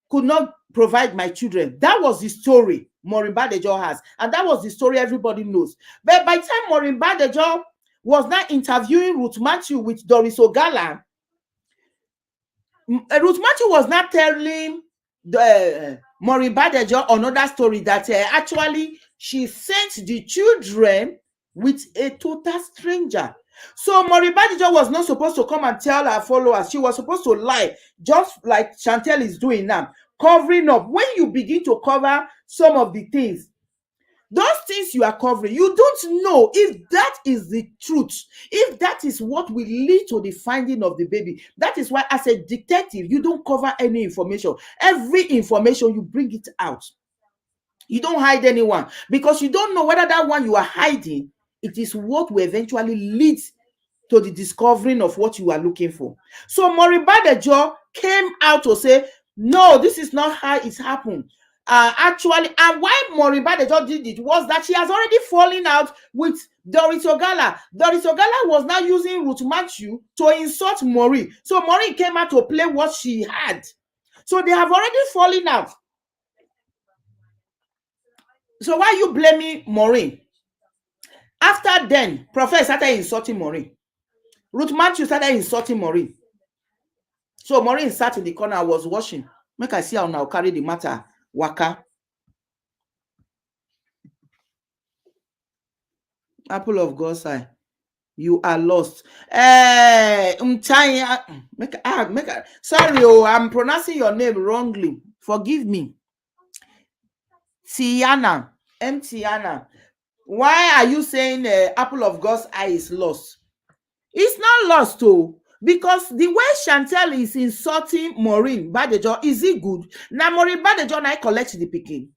could not provide my children. That was the story Maureen Badejo has, and that was the story everybody knows. But by the time Maureen Badejo was not interviewing Ruth Mathew with Doris Ogala, Ruth Mathew was not telling the Maureen Badejo another story that actually she sent the children with a total stranger. So Maureen Badejo was not supposed to come and tell her followers. She was supposed to lie, just like Chantel is doing now, covering up. When you begin to cover some of the things, those things you are covering, you don't know if that is the truth, if that is what will lead to the finding of the baby. That is why, as a detective, you don't cover any information. Every information, you bring it out. You don't hide anyone, because you don't know whether that one you are hiding, it is what will eventually lead to the discovering of what you are looking for. So Maureen Badejo came out to say, no, this is not how it happened. Actually, and why Maureen Badejo did it was that she has already fallen out with Doris Ogala. Doris Ogala was now using Ruth Mathew to insult Maureen. So Maureen came out to play what she had. So they have already fallen out. So why are you blaming Maureen? After then, Prophet started insulting Maureen. Ruth Mathew started insulting Maureen. So Maureen sat in the corner. I was watching. Make I see how now carry the matter. Waka. Apple of God's eye. You are lost. I'm trying. Sorry, I'm pronouncing your name wrongly. Forgive me. Tiana. Tiana. Why are you saying Apple of God's eye is lost? It's not lost, though. Because the way Chantel is insulting Maureen Badejo, is it good? Now Maureen Badejo and I collect the picking.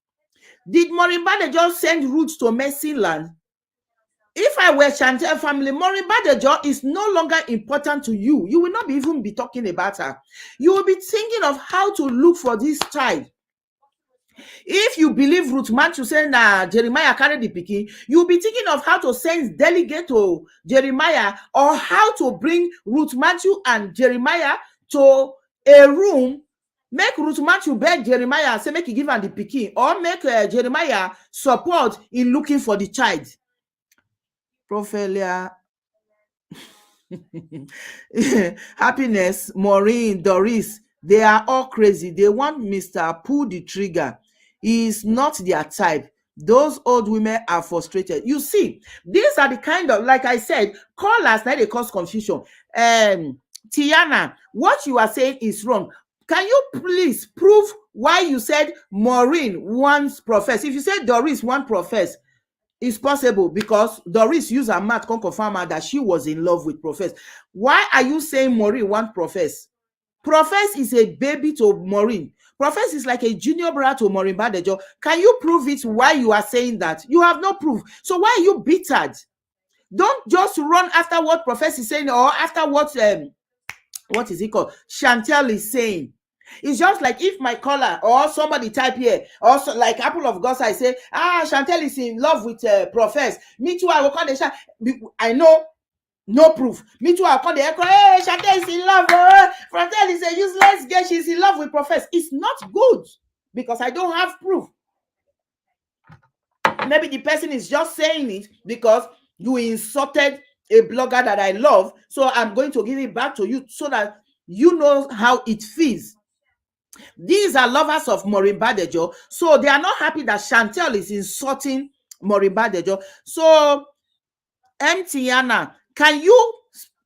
Did Maureen Badejo send Ruth to Mercy Land? If I were Chantel family, Maureen Badejo is no longer important to you. You will not even be talking about her. You will be thinking of how to look for this child. If you believe Ruth Mathew saying Jeremiah carried the picking, you'll be thinking of how to send delegate to Jeremiah, or how to bring Ruth Mathew and Jeremiah to a room, make Ruth Mathew beg Jeremiah, say make he give her the picking, or make Jeremiah support in looking for the child. Prophelia. Happiness, Maureen, Doris, they are all crazy. They want Mr. Pull the trigger. He is not their type. Those old women are frustrated. You see, these are the kind of, like I said, callers that they cause confusion. Tiana, what you are saying is wrong. Can you please prove why you said Maureen wants profess? If you said Doris wants profess, it's possible, because Doris used her mouth to confirm her that she was in love with Profess. Why are you saying Maureen wants Profess? Profess is a baby to Maureen. Profess is like a junior brother to Maureen Badejo. Can you prove it why you are saying that? You have no proof. So why are you bittered? Don't just run after what Profess is saying, or after what is it called? Chantel is saying. It's just like if my caller or somebody type here, also like Apple of God, I say, Chantel is in love with Profess. Me too, I will call the I know, no proof. Me too, I'll call the echo. Hey, Chantel is in love. Chantel is a useless girl. She's in love with Profess. It's not good, because I don't have proof. Maybe the person is just saying it because you insulted a blogger that I love. So I'm going to give it back to you so that you know how it feels. These are lovers of Maureen Badejo, so they are not happy that Chantel is insulting Maureen Badejo. So, Tiana, can you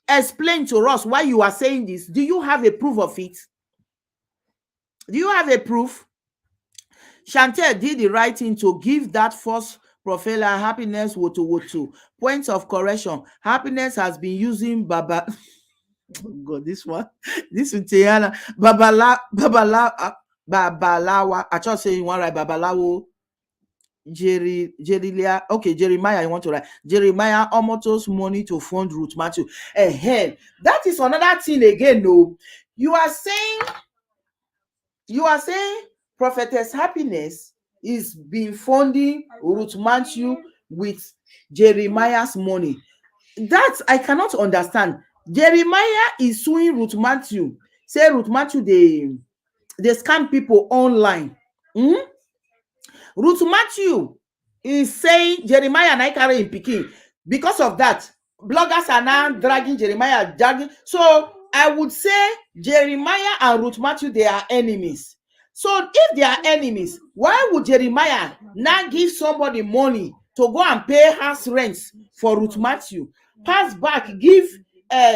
explain to us why you are saying this? Do you have a proof of it? Do you have a proof? Chantel did the right thing to give that false profile happiness woto. Point of correction. Happiness has been using Baba. Oh God, this one Tiana. Babalawa. I just say you want right, Babalawo. Jeremiah, I want to write Jeremiah Omoto's money to fund Ruth Matthew. That is another thing again. No, you are saying Prophetess Happiness is been funding Ruth Matthew with Jeremiah's money. That I cannot understand. Jeremiah is suing Ruth Matthew. Say Ruth Matthew they scam people online. Ruth Matthew is saying Jeremiah and I carry in Peking. Because of that, bloggers are now dragging Jeremiah. So I would say Jeremiah and Ruth Matthew, they are enemies. So if they are enemies, why would Jeremiah now give somebody money to go and pay house rents for Ruth Matthew? Pass back, give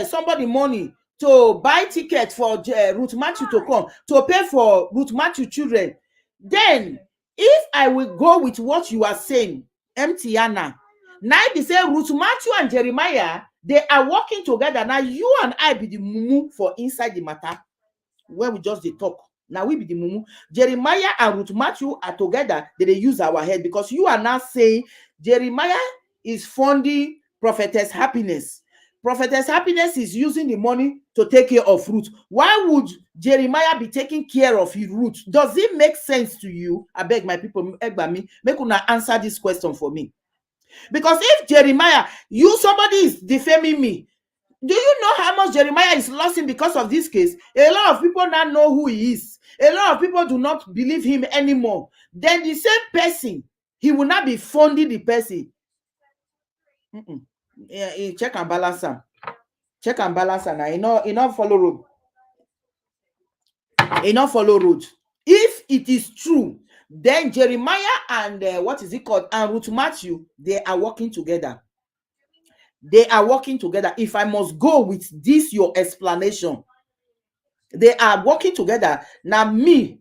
somebody money to buy ticket for Ruth Matthew to come, to pay for Ruth Matthew children. Then, if I will go with what you are saying, Mtiana, now be say Ruth Matthew and Jeremiah, they are working together. Now you and I be the mumu for inside the matter. When we just they talk. Now we be the mumu. Jeremiah and Ruth Matthew are together. They use our head, because you are now saying Jeremiah is funding Prophetess Happiness. Prophetess Happiness is using the money to take care of Ruth. Why would Jeremiah be taking care of Ruth? Does it make sense to you? I beg my people, make una answer this question for me. Because if Jeremiah, somebody is defaming me, do you know how much Jeremiah is losing because of this case? A lot of people now know who he is. A lot of people do not believe him anymore. Then the same person, he will not be funding the person. Check and balance am. Check and balance am. Now, not follow road. Not follow road. If it is true, then Jeremiah and and Ruth Matthew, they are working together. They are working together. If I must go with this, your explanation, they are working together. Now me,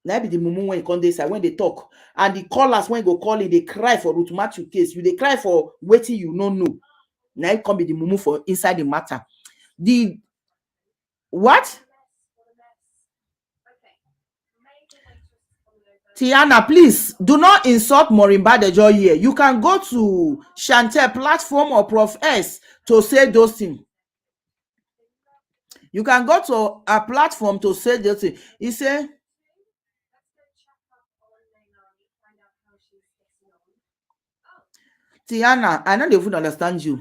now be the mumu when come this side, when they talk, and the callers when go call it, they cry for Ruth Matthew case. They cry for waiting you no know. Now it come be the mumu for inside the matter. The what? Tiana, please do not insult Maureen Badejo here. You can go to Chantel platform or Prof S to say those things. You can go to a platform to say those things. He said, Tiana, I know they would understand you.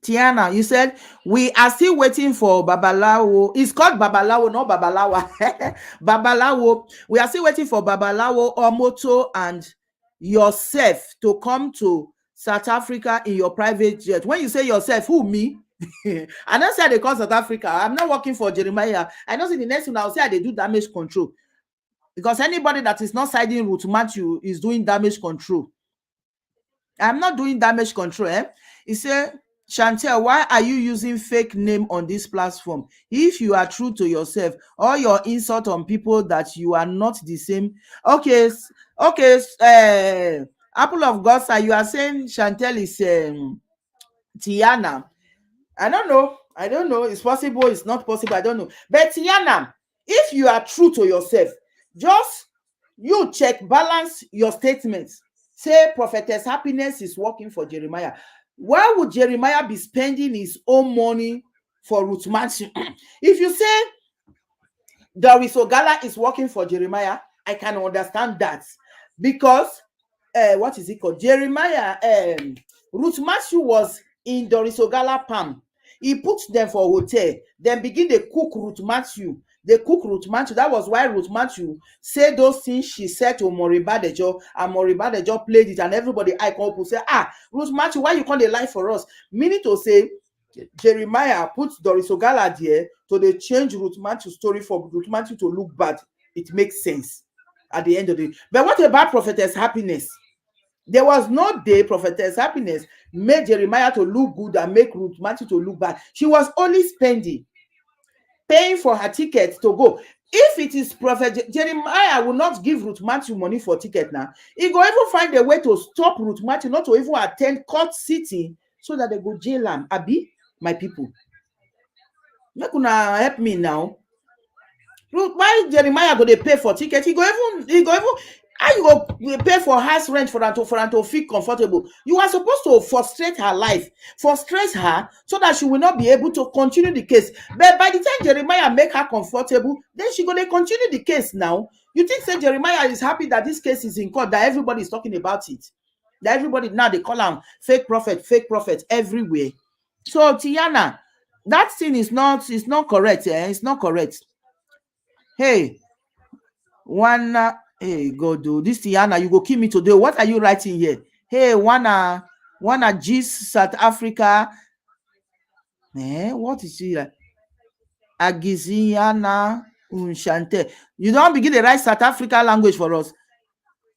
Tiana, you said we are still waiting for Babalawo. It's called Babalawo, not Babalawa. Babalawo. We are still waiting for Babalawo, Omoto, and yourself to come to South Africa in your private jet. When you say yourself, who, me? I don't say they call South Africa. I'm not working for Jeremiah. I know in the next one I'll say they do damage control. Because anybody that is not siding Ruth Matthew is doing damage control. I'm not doing damage control. He said, Chantel, why are you using fake name on this platform? If you are true to yourself, or your insult on people that you are not the same. Okay, Apple of God, sir, you are saying Chantel is Tiana. I don't know. It's possible, it's not possible. I don't know. But Tiana, if you are true to yourself, just you check, balance your statements. Say Prophetess Happiness is working for Jeremiah. Why would Jeremiah be spending his own money for Ruth Matthew? If you say Doris Ogala is working for Jeremiah, I can understand that. Because, what is it called? Jeremiah, Ruth Matthew was in Doris Ogala palm. He put them for hotel. Then begin to cook Ruth Matthew. They cook Ruth Matthew. That was why Ruth Matthew said those things she said to Maureen Badejo, and Maureen Badejo played it, and everybody I come up and say, Ruth Matthew, why you can't lie for us? Meaning to say, Jeremiah put Doris Ogala there to they change Ruth Matthew's story for Ruth Matthew to look bad. It makes sense at the end of the day. But what about Prophetess Happiness? There was no day Prophetess Happiness made Jeremiah to look good and make Ruth Matthew to look bad. She was only paying for her ticket to go. If it is Prophet Jeremiah will not give Ruth Matthew money for ticket now, he go even find a way to stop Ruth Matthew not to even attend court sitting so that they go jail am. Abi, my people, make una help me now. Why Jeremiah go dey pay for ticket? He go even How you pay for house rent for her to feel comfortable? You are supposed to frustrate her life, frustrate her so that she will not be able to continue the case. But by the time Jeremiah make her comfortable, then she gonna continue the case now. You think say Jeremiah is happy that this case is in court, that everybody is talking about it? That everybody now they call him fake prophet everywhere. So Tiana, that thing is not correct. It's not correct. Hey, hey God, do this Tiana, you go kill me today. What are you writing here? Hey, wanna gist South Africa? What is she like? Agiziana Unshante. You don't begin to write South Africa language for us.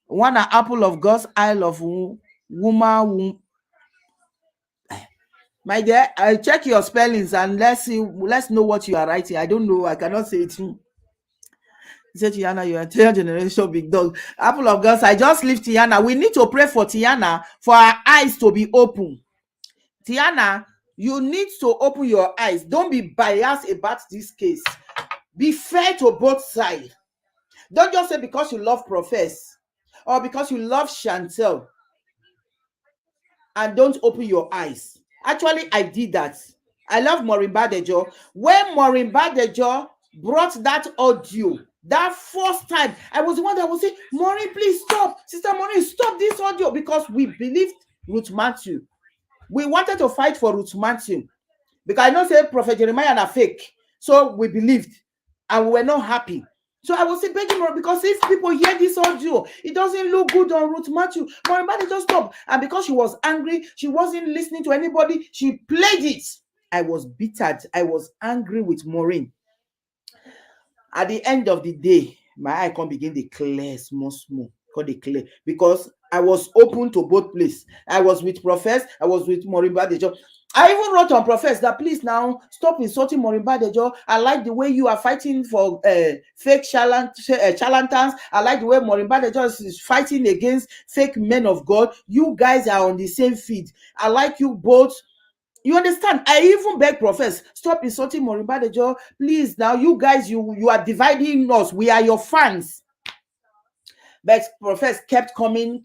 Wanna apple of God's Isle of woman. My dear, I check your spellings and let's know what you are writing. I don't know. I cannot say it. Say Tiana, you are 3rd generation big dog. Apple of God, I just leave Tiana. We need to pray for Tiana for our eyes to be open. Tiana, you need to open your eyes. Don't be biased about this case. Be fair to both sides. Don't just say because you love Prophetess or because you love Chantel and don't open your eyes. Actually, I did that. I love Maureen Badejo. When Maureen Badejo brought that audio, that first time, I was the one that was saying, Maureen, please stop. Sister Maureen, stop this audio, because we believed Ruth Matthew. We wanted to fight for Ruth Matthew because I know say Prophet Jeremiah are fake. So we believed and we were not happy. So I was saying, begging her, because if people hear this audio, it doesn't look good on Ruth Matthew. Maureen just stop. And because she was angry, she wasn't listening to anybody, she played it. I was bitter. I was angry with Maureen. At the end of the day, my eye can begin to clear small, clear, because I was open to both places. I was with Prophetess, I was with Maureen Badejo. I even wrote on Prophetess that please now stop insulting Maureen Badejo. I like the way you are fighting for fake charlatans. I like the way Maureen Badejo is fighting against fake men of God. You guys are on the same feed. I like you both. You understand? I even beg Prophetess, stop insulting Maureen Badejo. Please now, you guys, you are dividing us. We are your fans. But Prophetess kept coming.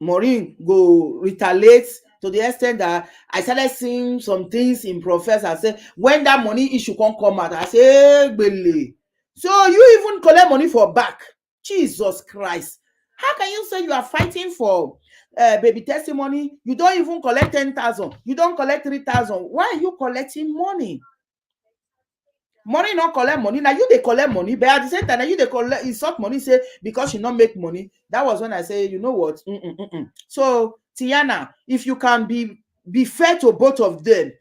Maureen go retaliate to the extent that I started seeing some things in Prophetess. I said, when that money issue can't come out, I say, hey, so you even collect money for back? Jesus Christ. How can you say you are fighting for baby testimony? You don't even collect 10,000. You don't collect 3,000. Why are you collecting money? Money not collect money. Now you they collect money, but at the same time, now you they collect insult money. Say because you not make money. That was when I say, you know what? So Tiana, if you can be fair to both of them,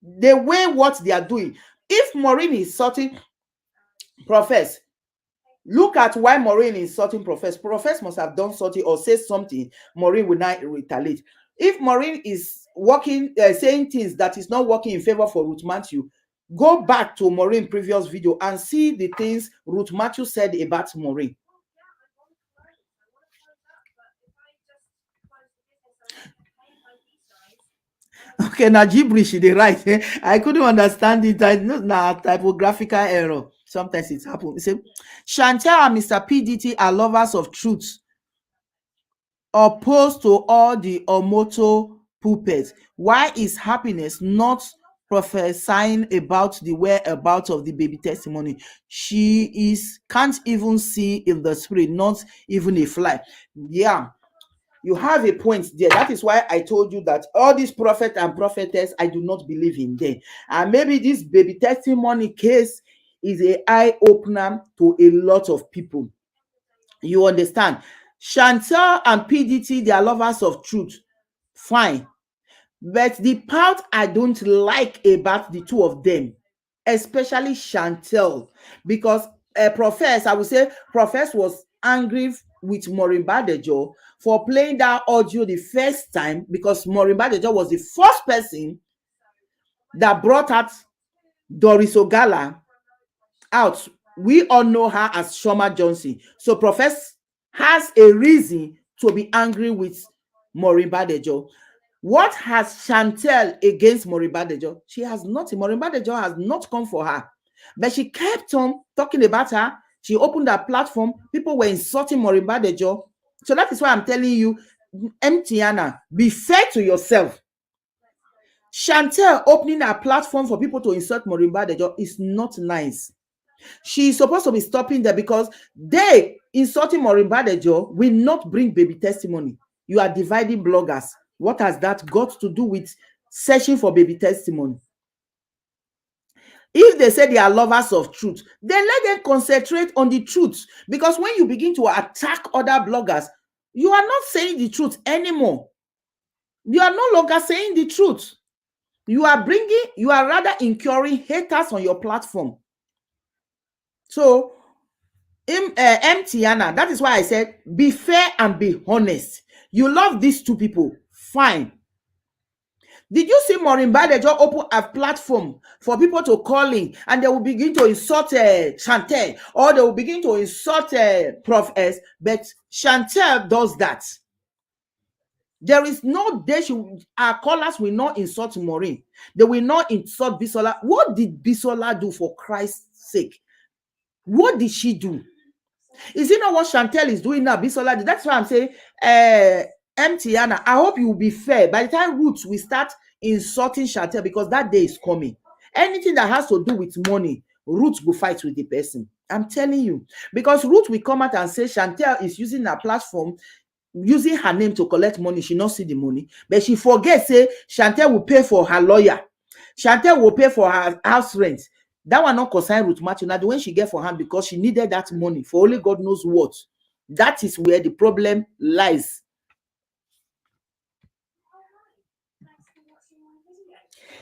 they weigh what they are doing. If Maureen is insulting Prophetess, look at why Maureen is insulting Prophetess. Prophetess must have done something or say something. Maureen will not retaliate. If Maureen is working, saying things that is not working in favor for Ruth Matthew, go back to Maureen's previous video and see the things Ruth Matthew said about Maureen. Okay, now gibberish they write. I couldn't understand it. I know now typographical error. Sometimes it happens. Say, Chantel and Mr. PDT are lovers of truth, opposed to all the Omoto puppets. Why is Happiness not prophesying about the whereabouts of the baby testimony? She can't even see in the spirit, not even a fly. Yeah, you have a point there. That is why I told you that all these prophet and prophetess, I do not believe in them. And maybe this baby testimony case is an eye-opener to a lot of people. You understand? Chantel and PDT, they are lovers of truth. Fine. But the part I don't like about the two of them, especially Chantel, because Prophetess, I would say Prophetess was angry with Maureen Badejo for playing that audio the first time, because Maureen Badejo was the first person that brought out Doris Ogala out. We all know her as Shoma Johnson. So Prophetess has a reason to be angry with Maureen Badejo. What has Chantel against Maureen Badejo? She has nothing. Maureen Badejo has not come for her. But she kept on talking about her. She opened her platform. People were insulting Maureen Badejo. So that is why I'm telling you, Tiana, be fair to yourself. Chantel opening her platform for people to insult Maureen Badejo is not nice. She's supposed to be stopping there because they insulting Maureen Badejo will not bring baby testimony. You are dividing bloggers. What has that got to do with searching for baby testimony? If they say they are lovers of truth, then let them concentrate on the truth. Because when you begin to attack other bloggers, you are not saying the truth anymore. You are no longer saying the truth. You are rather incurring haters on your platform. So, Tiana, that is why I said, be fair and be honest. You love these two people, fine. Did you see Maureen Badejo open a platform for people to call in and they will begin to insult Chantel, or they will begin to insult Prophetess, but Chantel does that. There is no day our callers will not insult Maureen. They will not insult Bisola. What did Bisola do, for Christ's sake? What did she do? Is it not what Chantel is doing now? Bisola did. That's why I'm saying, Tiana, I hope you will be fair. By the time Ruth will start insulting Chantel, because that day is coming. Anything that has to do with money, Ruth will fight with the person. I'm telling you. Because Ruth will come out and say Chantel is using her platform, using her name to collect money. She not see the money. But she forgets, say, Chantel will pay for her lawyer. Chantel will pay for her house rent. That one not concern Ruth Mathew. Now the one she get for her because she needed that money for only God knows what. That is where the problem lies.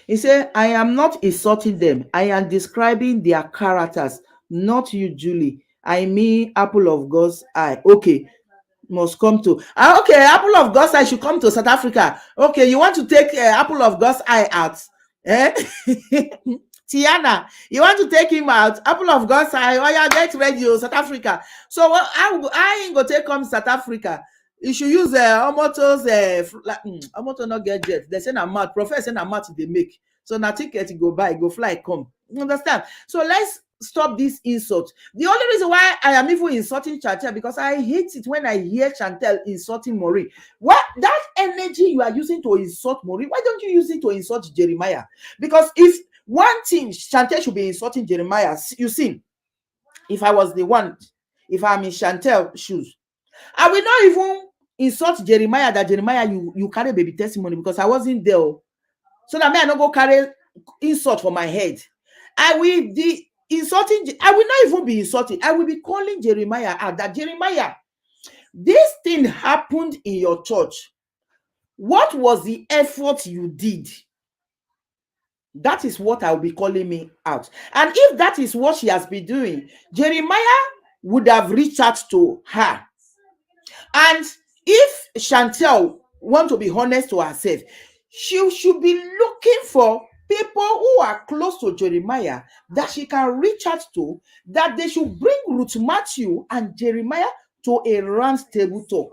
He said, I am not insulting them. I am describing their characters, not you, Julie. I mean, apple of God's eye. Okay, must come to. Okay, apple of God's eye should come to South Africa. Okay, you want to take apple of God's eye out? Tiana, you want to take him out? Apple of God's eye. Oh yeah, get ready, South Africa. So I ain't gonna take him South Africa. You should use Omoto's Omoto not get jet. They say na mat. Professor na mat they make. So na ticket go buy, go fly, come. You understand? So let's stop this insult. The only reason why I am even insulting Chantel, because I hate it when I hear Chantel insulting Maureen. What that energy you are using to insult Maureen, why don't you use it to insult Jeremiah? Because if one thing, Chantel should be insulting Jeremiah. You see, if I was the one, if I'm in Chantel's shoes, I will not even insult Jeremiah that Jeremiah, you carry baby testimony, because I wasn't there. So that I not go carry insult for my head. I will be insulting. I will not even be insulting. I will be calling Jeremiah out that Jeremiah, this thing happened in your church. What was the effort you did? That is what I will be calling me out. And if that is what she has been doing, Jeremiah would have reached out to her. And if Chantel want to be honest to herself, she should be looking for people who are close to Jeremiah that she can reach out to, that they should bring Ruth Mathew and Jeremiah to a round table talk,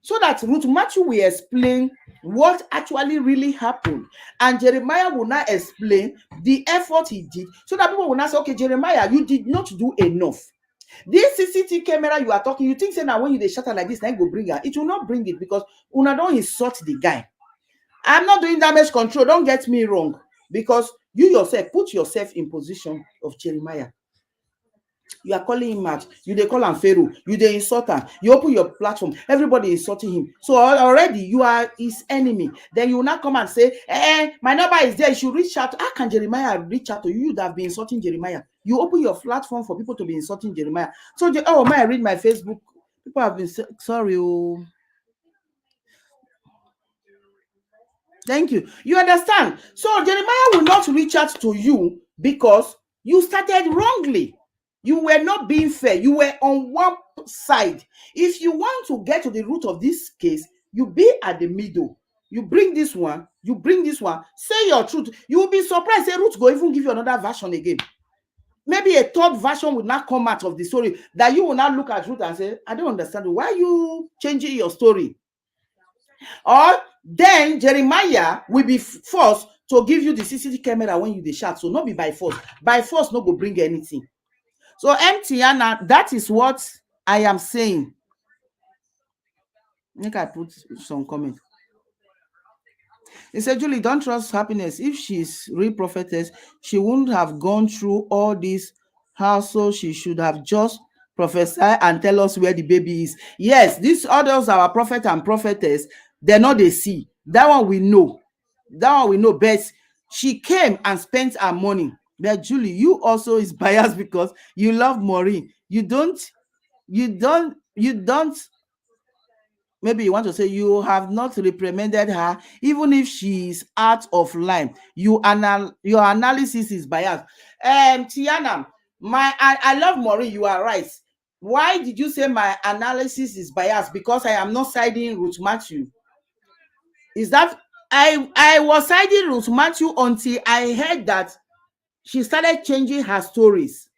so that Ruth Mathew will explain what actually really happened, and Jeremiah will not explain the effort he did, so that people will not say, okay, Jeremiah, you did not do enough. This CCTV camera you are talking, you think say now when you dey shatter like this, then go bring her. It will not bring it, because una don't insult the guy. I'm not doing damage control. Don't get me wrong, because you yourself put yourself in position of Jeremiah. You are calling him out. You they call him Pharaoh. You they insult him. You open your platform. Everybody insulting him. So already you are his enemy. Then you will not come and say, my number is there. You should reach out. How can Jeremiah reach out to you? You would have been insulting Jeremiah. You open your platform for people to be insulting Jeremiah. So, may I read my Facebook? People have been sorry. Oh. Thank you. You understand? So Jeremiah will not reach out to you because you started wrongly. You were not being fair. You were on one side. If you want to get to the root of this case, you be at the middle. You bring this one, you bring this one, say your truth. You will be surprised. Say Ruth go even give you another version again. Maybe a third version will not come out of the story that you will not look at Ruth and say, I don't understand. Why are you changing your story? Or then Jeremiah will be forced to give you the CCTV camera when you dey shout. So not be by force. By force, no go bring anything. So Tiana, that is what I am saying. I think I put some comment. He said, Julie, don't trust happiness. If she's real prophetess, she wouldn't have gone through all this hassle. She should have just prophesy and tell us where the baby is. Yes, these others, our prophet and prophetess, they're not they see. That one we know. That one we know. But she came and spent her money. But Julie, you also is biased because you love Maureen. You don't, maybe you want to say you have not reprimanded her, even if she is out of line. Your analysis is biased. Tiana, I love Maureen. You are right. Why did you say my analysis is biased? Because I am not siding Ruth Matthew. Is that I was siding Ruth Matthew until I heard that she started changing her stories.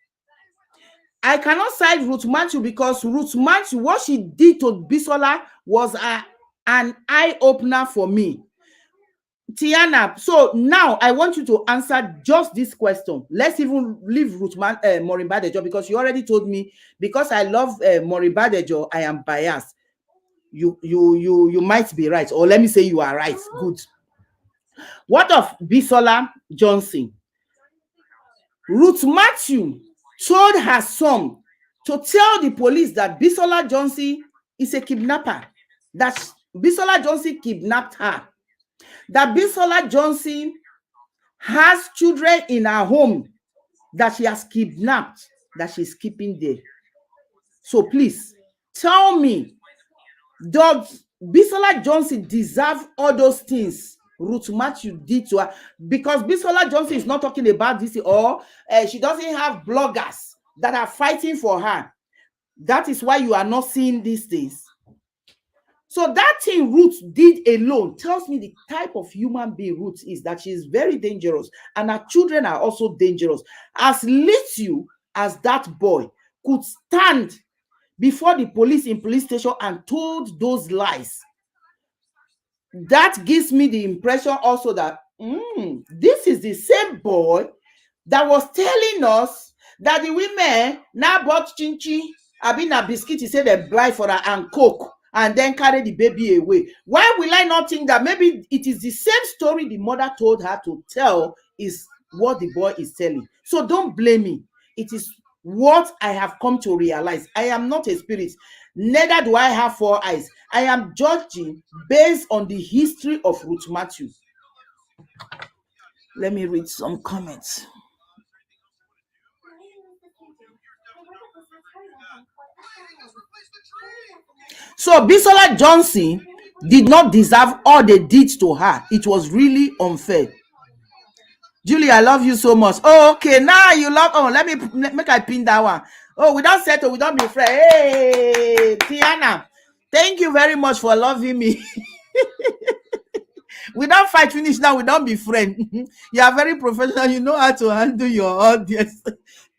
I cannot side Ruth Matthew because Ruth Matthew, what she did to Bisola was an eye-opener for me. Tiana, so now I want you to answer just this question. Let's even leave Maureen Badejo, because you already told me, because I love Maureen Badejo, I am biased. You might be right, or let me say you are right. Good. What of Bisola Johnson? Ruth Matthew told her son to tell the police that Bisola Johnson is a kidnapper, that Bisola Johnson kidnapped her, that Bisola Johnson has children in her home that she has kidnapped, that she's keeping there. So please tell me, does Bisola Johnson deserve all those things Ruth Matthew did to her? Because Bisola Johnson is not talking about this, or she doesn't have bloggers that are fighting for her. That is why you are not seeing these things. So that thing Ruth did alone tells me the type of human being Ruth is, that she is very dangerous, and her children are also dangerous. As little as that boy could stand before the police in police station and told those lies, that gives me the impression also that this is the same boy that was telling us that the women now bought chinchi, abina biscuit, he said they buy for her, and coke, and then carry the baby away. Why will I not think that maybe it is the same story the mother told her to tell is what the boy is telling? So don't blame me. It is what I have come to realize. I am not a spirit, neither do I have 4 eyes. I am judging based on the history of Ruth Matthew. Let me read some comments. So Bisola Johnson did not deserve all they did to her. It was really unfair. Julie, I love you so much. Oh, okay. Now you love. Oh, let me make I pin that one. Oh, we don't settle. We don't be friends. Hey, Tiana, thank you very much for loving me. We don't fight finish now. We don't be friends. You are very professional. You know how to handle your audience.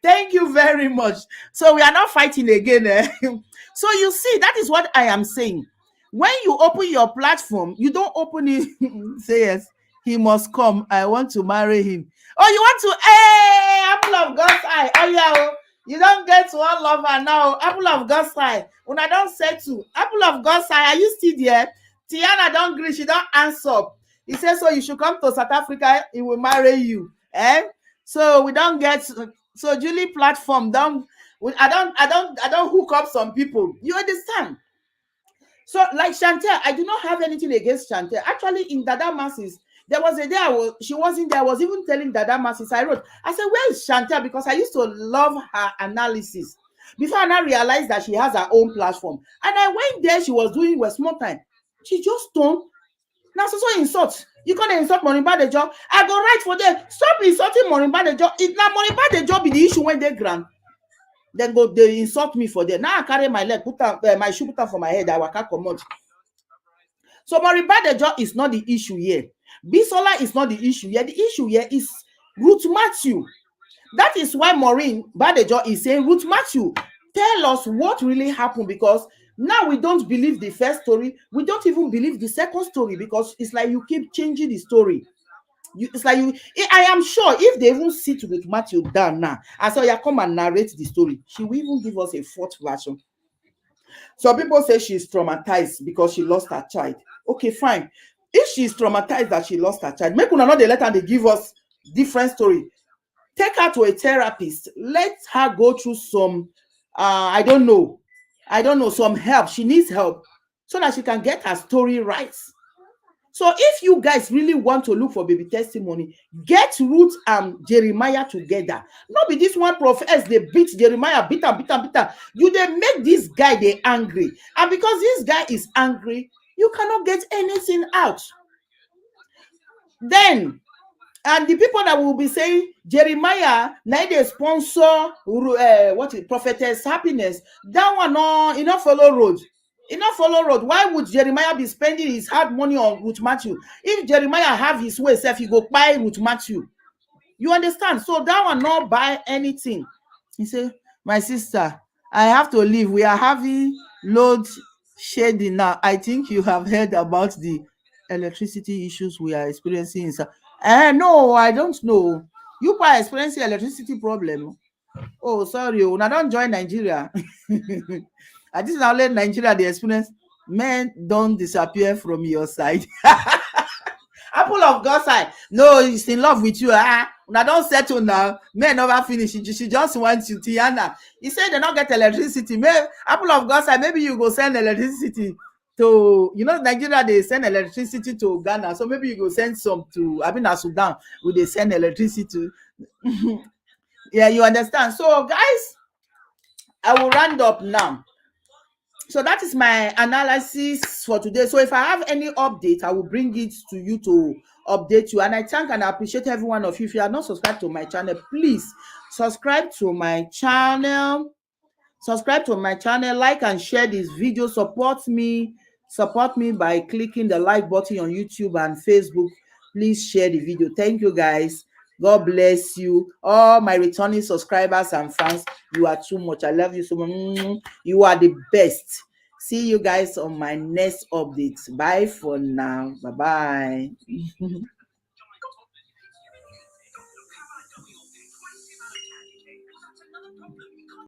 Thank you very much. So we are not fighting again. So you see, that is what I am saying. When you open your platform, you don't open it. Say yes, he must come. I want to marry him. Oh, you want to? Hey, apple of God's eye. Oh yeah. You don't get one lover now. Apple of God's eye. When I don't say to apple of God's eye, are you still there? Tiana don't agree. She don't answer. He says, so you should come to South Africa. He will marry you. So we don't get. So Julie platform I don't hook up some people. You understand? So like Chantel, I do not have anything against Chantel. Actually, in Dada Masses, there was a day she wasn't there. I was even telling Dada Masses, I said, where is Chantel? Because I used to love her analysis. Before I now realized that she has her own platform. And I went there, she was doing with small time. She just turned. Now so insult. You can't insult Maureen Badejo. I go right for them. Stop insulting Maureen Badejo. It's not Maureen Badejo be the issue when they grant. Then they insult me for them. Now I carry my leg, put up my shoe, put up for my head. I can't come out. So Maureen Badejo is not the issue here. Bisola is not the issue here. The issue here is Ruth Matthew. That is why Maureen Badejo is saying, Ruth Matthew, tell us what really happened, because now we don't believe the first story. We don't even believe the second story, because it's like you keep changing the story. It's like I am sure if they even sit with Matthew down now, I saw you come and narrate the story, she will even give us a fourth version. So people say she's traumatized because she lost her child. Okay, fine. If she's traumatized that she lost her child, make una not the letter they give us different story. Take her to a therapist. Let her go through some, I don't know, some help. She needs help so that she can get her story right. So if you guys really want to look for baby testimony, get Ruth and Jeremiah together. Not be this one prophet, they beat Jeremiah, beat him. You they make this guy they angry. And because this guy is angry, you cannot get anything out. Then, and the people that will be saying Jeremiah, now they sponsor Prophetess Happiness. That one, no, you not follow road. Why would Jeremiah be spending his hard money on Ruth Matthew? If Jeremiah have his way, self, he go buy Ruth Matthew. You understand? So that one not buy anything. He said, my sister, I have to leave. We are having load shedding now. I think you have heard about the electricity issues we are experiencing. No, I don't know. You are experiencing electricity problem. Oh, sorry. Now don't join Nigeria. At this now let Nigeria the experience. Men don't disappear from your side. Apple of God's side. No, he's in love with you. Now don't settle now. Men never finish. She just wants you, Tiana. He said they don't get electricity. Apple of God's side, maybe you go send electricity to, Nigeria, they send electricity to Ghana. So maybe you go send some to Sudan, where they send electricity to. Yeah, you understand. So guys, I will round up now. So that is my analysis for today. So if I have any update, I will bring it to you to update you. And I thank and I appreciate every one of you. If you are not subscribed to my channel, please subscribe to my channel. Like and share this video. Support me by clicking the like button on YouTube and Facebook. Please share the video. Thank you guys. God bless you. All my returning subscribers and fans, you are too much. I love you so much. You are the best. See you guys on my next update. Bye for now. Bye-bye.